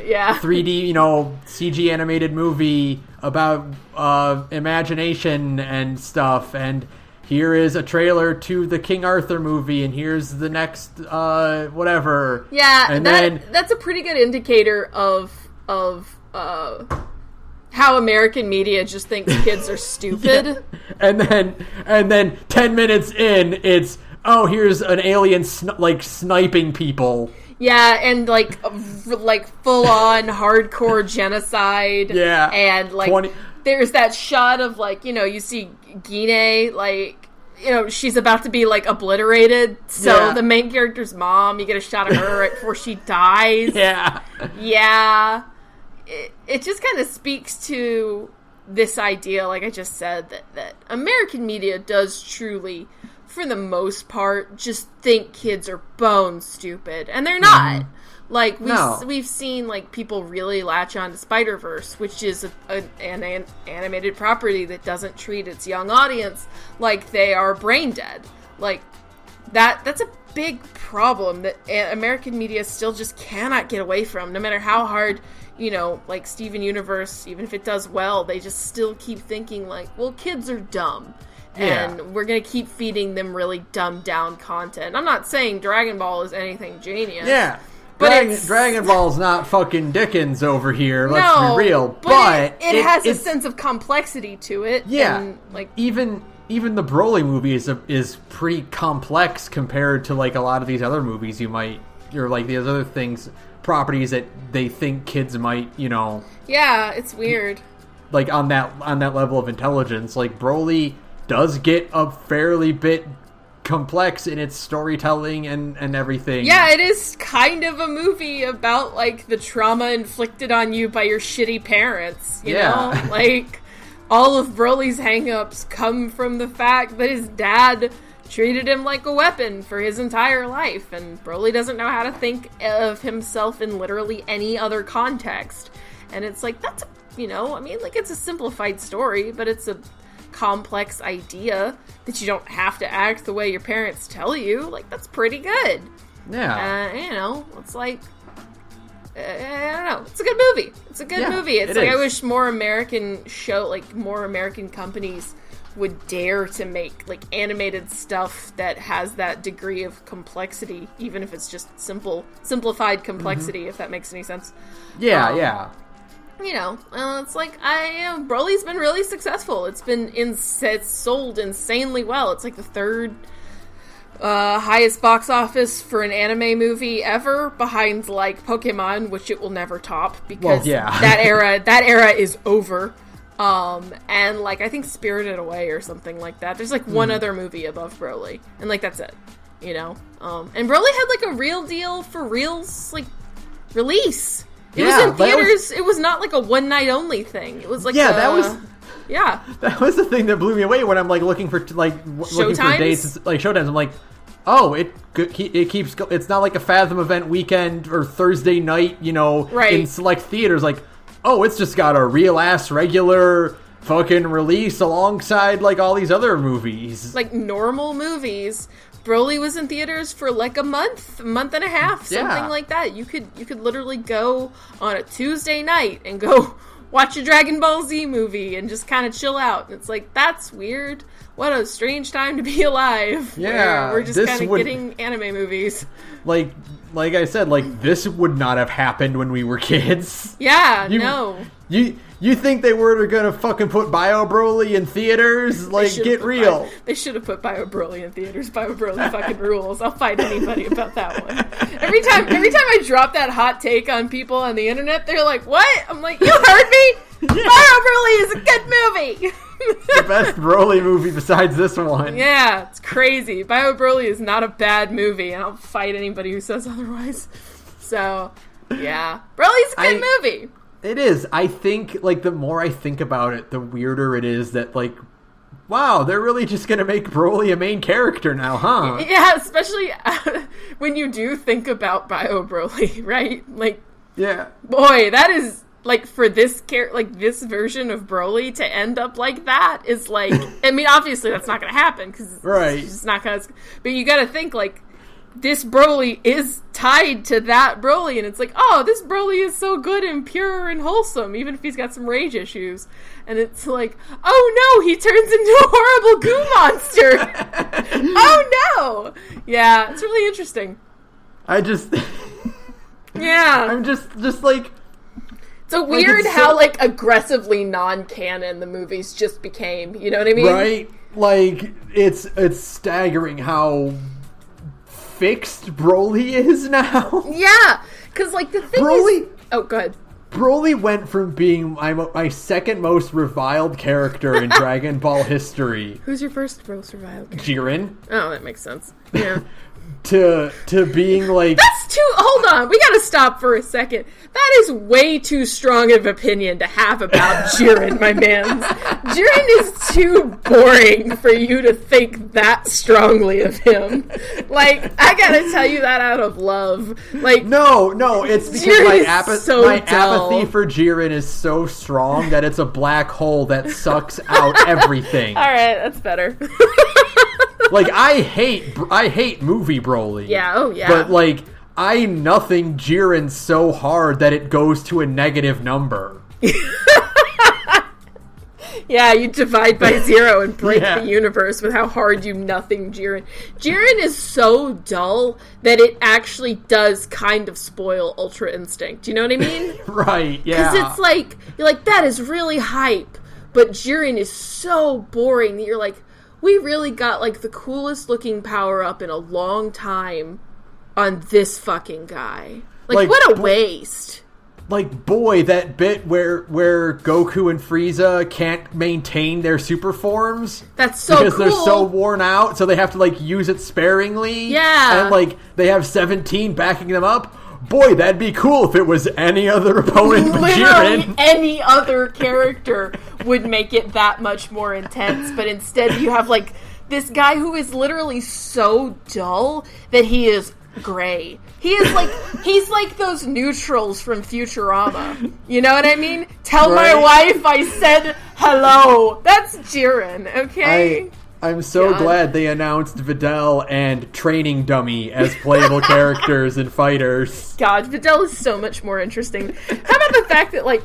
3D, you know, CG animated movie about imagination and stuff, and here is a trailer to the King Arthur movie, and here's the next whatever. Yeah, and that's a pretty good indicator of how American media just thinks kids are stupid. Yeah. And then 10 minutes in, it's, oh, here's an alien sniping people. Yeah, and like full on hardcore genocide. Yeah, and like there's that shot of, like, you know, you see Gine, like, you know, she's about to be like obliterated. So the main character's mom, you get a shot of her right before she dies. Yeah. It just kind of speaks to this idea, like I just said, that American media does truly, for the most part, just think kids are bone stupid, and they're not. Mm-hmm. Like, we've seen, like, people really latch on to Spider-Verse, which is an animated property that doesn't treat its young audience like they are brain dead. Like, that's a big problem that American media still just cannot get away from, no matter how hard, you know, like Steven Universe, even if it does well, they just still keep thinking, like, well, kids are dumb. And we're going to keep feeding them really dumbed down content. I'm not saying Dragon Ball is anything genius. Yeah. But Dragon Ball's not fucking Dickens over here, let's be real. But it has a sense of complexity to it. Yeah. And, like, even the Broly movie is pretty complex compared to, like, a lot of these other movies or like these other properties that they think kids might, you know. Yeah, it's weird. Like, on that level of intelligence. Like, Broly does get a fairly bit complex in its storytelling and everything. Yeah, it is kind of a movie about, like, the trauma inflicted on you by your shitty parents, you know? Like, all of Broly's hang-ups come from the fact that his dad treated him like a weapon for his entire life, and Broly doesn't know how to think of himself in literally any other context. And it's like, that's, you know, I mean, like, it's a simplified story, but it's a complex idea that you don't have to act the way your parents tell you. Like, that's pretty good. Yeah. You know, it's like, I don't know. It's a good movie. It's a good movie. It's like, I wish more American companies would dare to make, like, animated stuff that has that degree of complexity, even if it's just simplified complexity, if that makes any sense. Yeah. it's like Broly's been really successful. It's sold insanely well. It's like the third highest box office for an anime movie ever, behind like Pokemon, which it will never top because that era is over. And like I think Spirited Away or something like that. There's like one other movie above Broly, and like that's it. And Broly had like a real deal for reals like release. It was in theaters. It was not like a one night only thing. It was like that was the thing that blew me away when I'm like looking for looking for dates like showtimes. I'm like, oh, it keeps. It's not like a Fathom event weekend or Thursday night. In select theaters. Like, oh, it's just got a real ass regular fucking release alongside like all these other movies, like normal movies. Broly was in theaters for like a month and a half, something like that. You could literally go on a Tuesday night and go watch a Dragon Ball Z movie and just kind of chill out. It's like, that's weird. What a strange time to be alive. Yeah. We're just kind of getting anime movies. Like I said, like, this would not have happened when we were kids. Yeah, no. You think they were gonna fucking put Bio Broly in theaters? Like, get real. They should have put Bio Broly in theaters. Bio Broly fucking rules. I'll fight anybody about that one. Every time I drop that hot take on people on the internet, they're like, "What?" I'm like, "You heard me. Bio Broly is a good movie." The best Broly movie besides this one. Yeah, it's crazy. Bio Broly is not a bad movie, and I'll fight anybody who says otherwise. So, yeah, Broly's a good movie. It is. I think, like, the more I think about it, the weirder it is that, like, wow, they're really just going to make Broly a main character now, huh? Yeah, especially when you do think about Bio Broly, right? Like, yeah, boy, that is, like, for this this version of Broly to end up like that is, like, I mean, obviously that's not going to happen, because it's not going to, but you got to think, like, this Broly is tied to that Broly, and it's like, oh, this Broly is so good and pure and wholesome, even if he's got some rage issues. And it's like, oh no, he turns into a horrible goo monster. Oh no! Yeah, it's really interesting. Yeah. I'm just like... It's so weird how, like, aggressively non-canon the movies just became, you know what I mean? Right? Like, it's staggering how fixed Broly is now. Yeah, because, like, the thing is... Oh, go ahead. Broly went from being my second most reviled character in Dragon Ball history. Who's your first most reviled character? Jiren. Oh, that makes sense. Yeah. to being like... That's too... Hold on, we gotta stop for a second. That is way too strong of opinion to have about Jiren, my man. Jiren is too boring for you to think that strongly of him. Like, I gotta tell you that out of love. Like, no, it's because Jiren my apathy for Jiren is so strong that it's a black hole that sucks out everything. Alright, that's better. Like, I hate movie Broly. Yeah, oh yeah. But, like, I nothing Jiren so hard that it goes to a negative number. Yeah, you divide by 0 and break the universe with how hard you nothing Jiren. Jiren is so dull that it actually does kind of spoil Ultra Instinct. You know what I mean? Right, yeah. Because it's like, you're like, that is really hype, but Jiren is so boring that you're like, we really got, like, the coolest looking power-up in a long time on this fucking guy. Like what a waste. Like, boy, that bit where Goku and Frieza can't maintain their super forms. That's so because cool. They're so worn out, so they have to, like, use it sparingly. Yeah. And, like, they have 17 backing them up. Boy, that'd be cool if it was any other opponent but Jiren. Any other character would make it that much more intense, but instead you have, like, this guy who is literally so dull that he is gray. He is like, he's like those neutrals from Futurama. You know what I mean? Tell my wife I said hello. That's Jiren, okay? I'm so glad they announced Videl and Training Dummy as playable characters and fighters. God, Videl is so much more interesting. How about the fact that, like,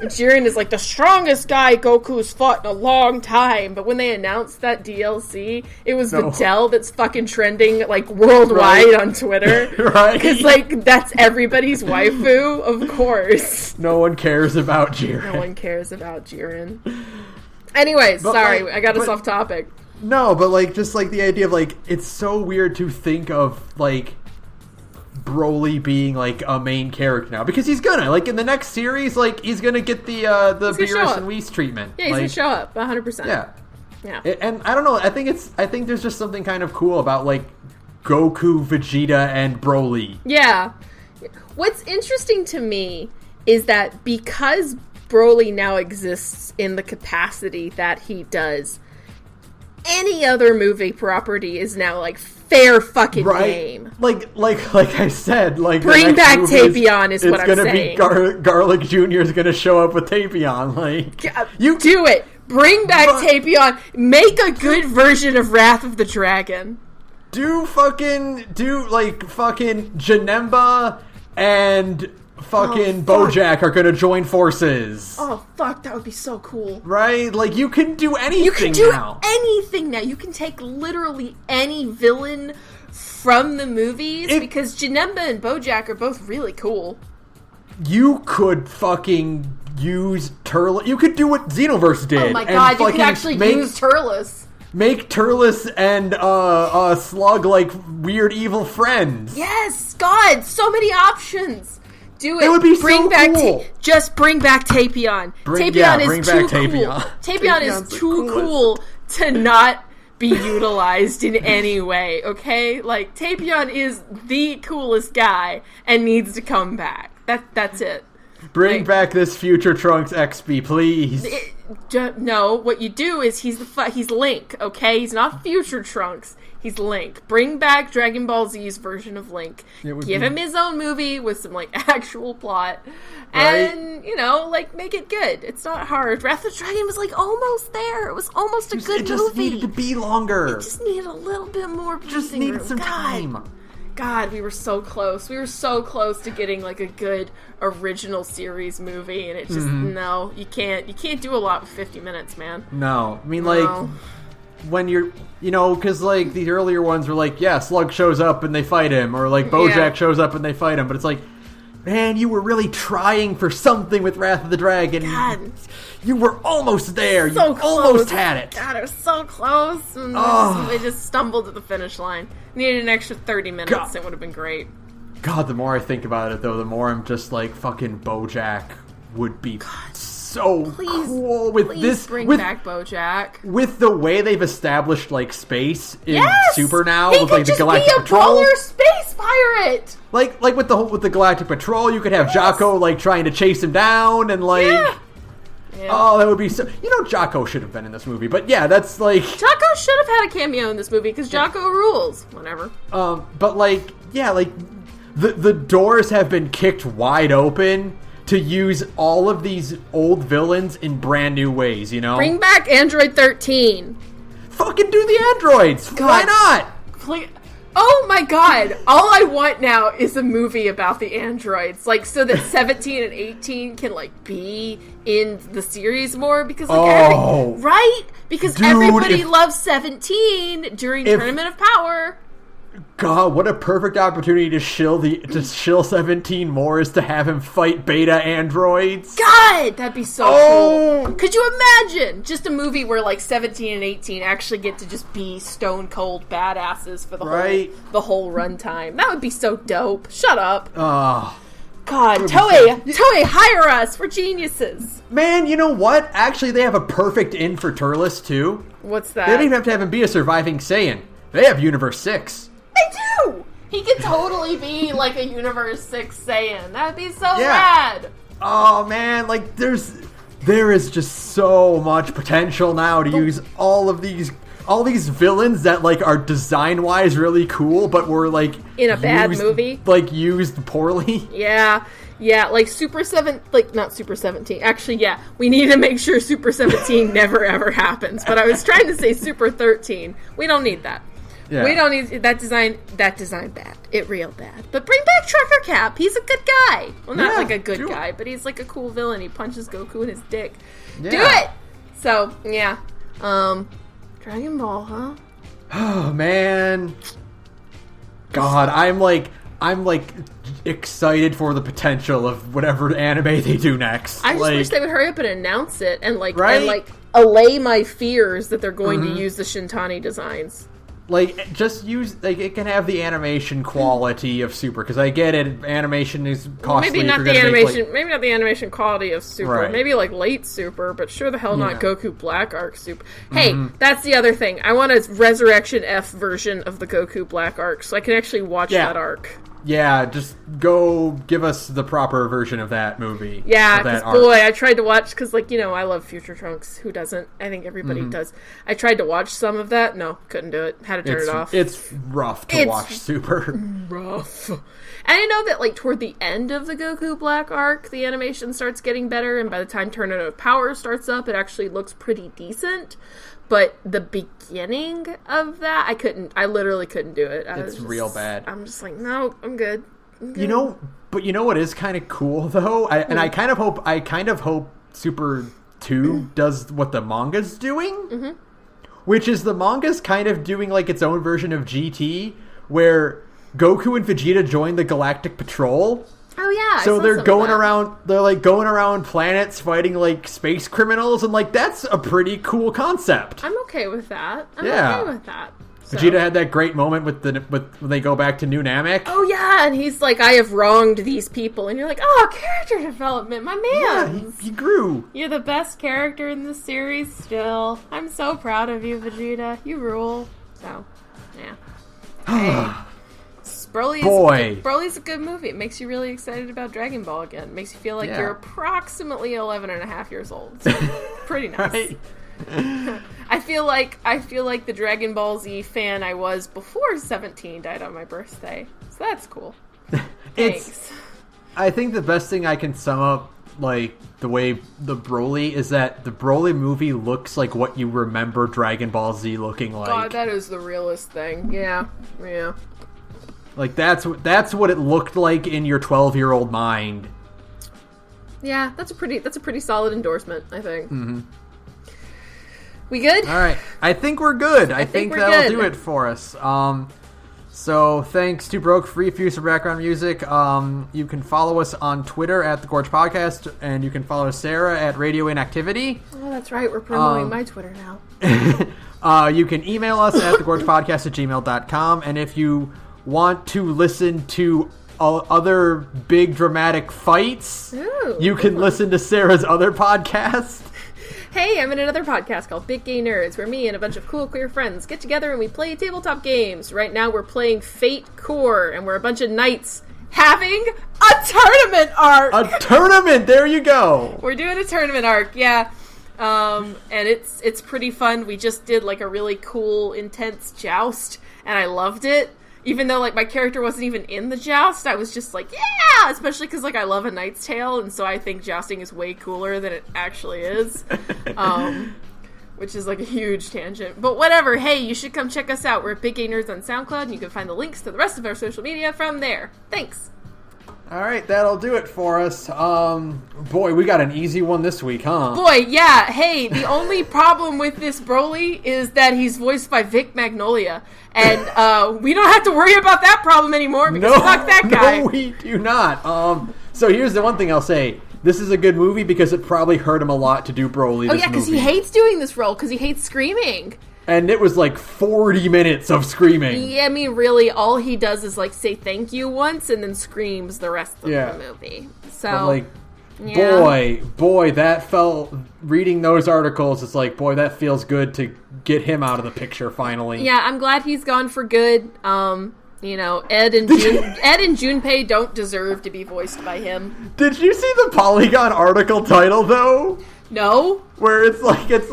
And Jiren is like the strongest guy Goku's fought in a long time. But when they announced that DLC, it was the Dell that's fucking trending like worldwide on Twitter. Right. Because like that's everybody's waifu, of course. No one cares about Jiren. No one cares about Jiren. Anyways, sorry, I got us off topic. No, but like just like the idea of like it's so weird to think of like Broly being like a main character now, because he's gonna like in the next series, like he's gonna get the Beerus and Whis treatment. Yeah, he's like, gonna show up 100%. Yeah. And I don't know. I think there's just something kind of cool about like Goku, Vegeta, and Broly. Yeah. What's interesting to me is that because Broly now exists in the capacity that he does, any other movie property is now like fair fucking game. Like I said, like bring back Tapion is what I'm saying. It's gonna be Garlic Jr. is gonna show up with Tapion. Like you do it. Bring back Tapion. Make a good version of Wrath of the Dragon. Do fucking Janemba and fucking Bojack are gonna join forces. Oh fuck, that would be so cool. Right? Like you can do anything now. You can do anything now. You can take literally any villain from the movies because Janemba and Bojack are both really cool. You could fucking use Turles. You could do what Xenoverse did. Oh my god, you could actually use Turles. Make Turles and Slug like weird evil friends. Yes, God, so many options. Do it. It would be bring so back cool. Just bring back Tapion. Tapion is too cool. Tapion is too cool to not be utilized in any way, okay? Like, Tapion is the coolest guy and needs to come back. That's it. Bring back this future Trunks XP, please. No, what you do is he's Link, okay? He's not future Trunks. He's Link. Bring back Dragon Ball Z's version of Link. Give him his own movie with some, like, actual plot. Right? And, you know, like, make it good. It's not hard. Wrath of the Dragon was, like, almost there. It was almost a good movie. It just needed to be longer. It just needed a little bit more breathing just needed some time. God, we were so close. We were so close to getting, like, a good original series movie. And it just, no, you can't do a lot with 50 minutes, man. No. I mean, like... When you're, you know, because, like, the earlier ones were like, yeah, Slug shows up and they fight him, or, like, Bojack shows up and they fight him, but it's like, man, you were really trying for something with Wrath of the Dragon. God. You were almost there. So you close. Almost had it. God, it was so close. And they just stumbled to the finish line. Needed an extra 30 minutes. God. It would have been great. God, the more I think about it, though, the more I'm just like, fucking Bojack would be so cool with this. Bring back Bojack. With the way they've established like space in Super now, he with like could the Galactic just be a Patrol, polar space pirate. Like with the Galactic Patrol, you could have Jocko like trying to chase him down and like. Yeah. Oh, that would be so. You know, Jocko should have been in this movie, but yeah, that's like. Jocko should have had a cameo in this movie because Jocko rules. Whatever. But like, yeah, like the doors have been kicked wide open to use all of these old villains in brand new ways, you know? Bring back Android 13. Fucking do the androids! God. Why not? Oh my god! All I want now is a movie about the androids. Like, so that 17 and 18 can, like, be in the series more. Because, like, right? Because everybody loves 17 during Tournament of Power. God, what a perfect opportunity to shill 17 more is to have him fight beta androids. God, that'd be so cool. Could you imagine just a movie where like 17 and 18 actually get to just be stone cold badasses for the whole runtime? That would be so dope. Shut up. God, Toei, hire us. We're geniuses. Man, you know what? Actually, they have a perfect in for Turles too. What's that? They don't even have to have him be a surviving Saiyan. They have Universe 6. They do! He could totally be like a Universe 6 Saiyan. That'd be so rad. Oh man, like there is just so much potential now to use all these villains that like are design wise really cool, but were like in a bad movie, like used poorly. Yeah, like not Super 17. Actually, yeah, we need to make sure Super 17 never ever happens. But I was trying to say Super 13. We don't need that. Yeah. We don't need that design bad. It real bad. But bring back Trucker Cap. He's a good guy. Well, not like a good guy, but he's like a cool villain. He punches Goku in his dick. Yeah. Do it! So, yeah. Dragon Ball, huh? Oh, man. God, I'm excited for the potential of whatever anime they do next. I just wish they would hurry up and announce it and allay my fears that they're going to use the Shintani designs. Like, just use, like, it can have the animation quality of Super, because I get it, animation is costly. Maybe not the animation quality of Super. Right. Maybe, like, late Super, but sure the hell not Goku Black Arc Super. Hey, that's the other thing. I want a Resurrection F version of the Goku Black Arc, so I can actually watch that arc. Yeah, just go give us the proper version of that movie. Yeah, because, boy, I tried to watch, because, like, I love Future Trunks. Who doesn't? I think everybody does. I tried to watch some of that. No, couldn't do it. Had to turn it off. It's rough to watch Super. Rough. And I know that, like, toward the end of the Goku Black arc, the animation starts getting better, and by the time Tournament of Power starts up, it actually looks pretty decent. But the beginning of that, I literally couldn't do it. It's real bad. I'm just like, no, I'm good. But you know what is kind of cool though? I kind of hope Super 2 does what the manga's doing. Which is the manga's kind of doing like its own version of GT, where Goku and Vegeta join the Galactic Patrol. Oh yeah. So they're going around planets fighting like space criminals, and like that's a pretty cool concept. I'm okay with that. Okay with that. So. Vegeta had that great moment with when they go back to New Namek. Oh yeah, and he's like, I have wronged these people, and you're like, oh, character development, my man. Yeah, he grew. You're the best character in the series still. I'm so proud of you, Vegeta. You rule. So, yeah. Hey. Broly's a good movie. It makes you really excited about Dragon Ball again. It makes you feel like you're approximately 11 and a half years old. So pretty nice. Right. I feel like the Dragon Ball Z fan I was before 17 died on my birthday. So that's cool. Thanks. I think the best thing I can sum up, like, the way the Broly is that the Broly movie looks like what you remember Dragon Ball Z looking like. God, that is the realest thing. Yeah. Yeah. Like, that's what it looked like in your 12-year-old mind. Yeah, that's a pretty solid endorsement, I think. Mm-hmm. We good? All right. I think we're good. I think that'll do it for us. So thanks to Broke Free Fuse for background music. You can follow us on Twitter at The Gorge Podcast, and you can follow Sarah at radioinactivity. Oh, that's right. We're promoting my Twitter now. You can email us at thegorgepodcast@gmail.com, and if you want to listen to other big dramatic fights, you can listen to Sarah's other podcast. Hey, I'm in another podcast called Big Gay Nerds, where me and a bunch of cool queer friends get together and we play tabletop games. Right now we're playing Fate Core, and we're a bunch of knights having a tournament arc! A tournament! There you go! We're doing a tournament arc, yeah. And it's pretty fun. We just did like a really cool, intense joust, and I loved it. Even though, like, my character wasn't even in the joust, I was just like, yeah! Especially because, like, I love A Knight's Tale, and so I think jousting is way cooler than it actually is. Which is, like, a huge tangent. But whatever, hey, you should come check us out. We're at Big Gay Nerds on SoundCloud, and you can find the links to the rest of our social media from there. Thanks! Alright, that'll do it for us. Boy, we got an easy one this week, huh? Boy, yeah. Hey, the only problem with this Broly is that he's voiced by Vic Magnolia. And we don't have to worry about that problem anymore because fuck that guy. No, we do not. So here's the one thing I'll say. This is a good movie because it probably hurt him a lot to do Broly this movie. Oh, yeah, because he hates doing this role because he hates screaming. And it was like 40 minutes of screaming. Yeah, I mean, really, all he does is, like, say thank you once and then screams the rest of the movie. So, but, like, boy, that felt... Reading those articles, it's like, boy, that feels good to get him out of the picture, finally. Yeah, I'm glad he's gone for good. You know, Ed and Junpei don't deserve to be voiced by him. Did you see the Polygon article title, though? No. Where it's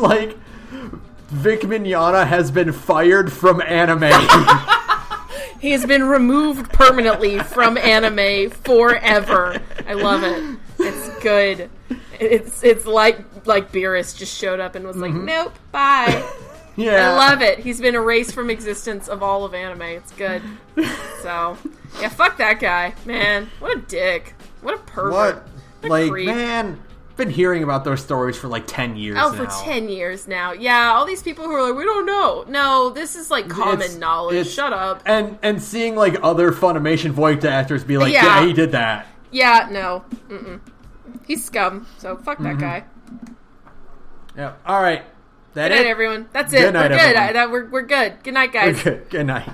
like... Vic Mignogna has been fired from anime. He has been removed permanently from anime forever. I love it. It's good. It's like Beerus just showed up and was like, nope, bye. Yeah. I love it. He's been erased from existence of all of anime. It's good. So, yeah, fuck that guy. Man, what a dick. What a pervert. What a creep. Man, been hearing about those stories for like 10 years now. Oh, for 10 years now. Yeah, all these people who are like, we don't know. No, this is like common knowledge. Shut up. And seeing like other Funimation voice actors be like, yeah, he did that. Yeah, no. Mm-mm. He's scum, so fuck that guy. Yeah. All right. Good night, everyone. That's it. Good night, we're good. everyone. We're good. Good night, guys. Good night.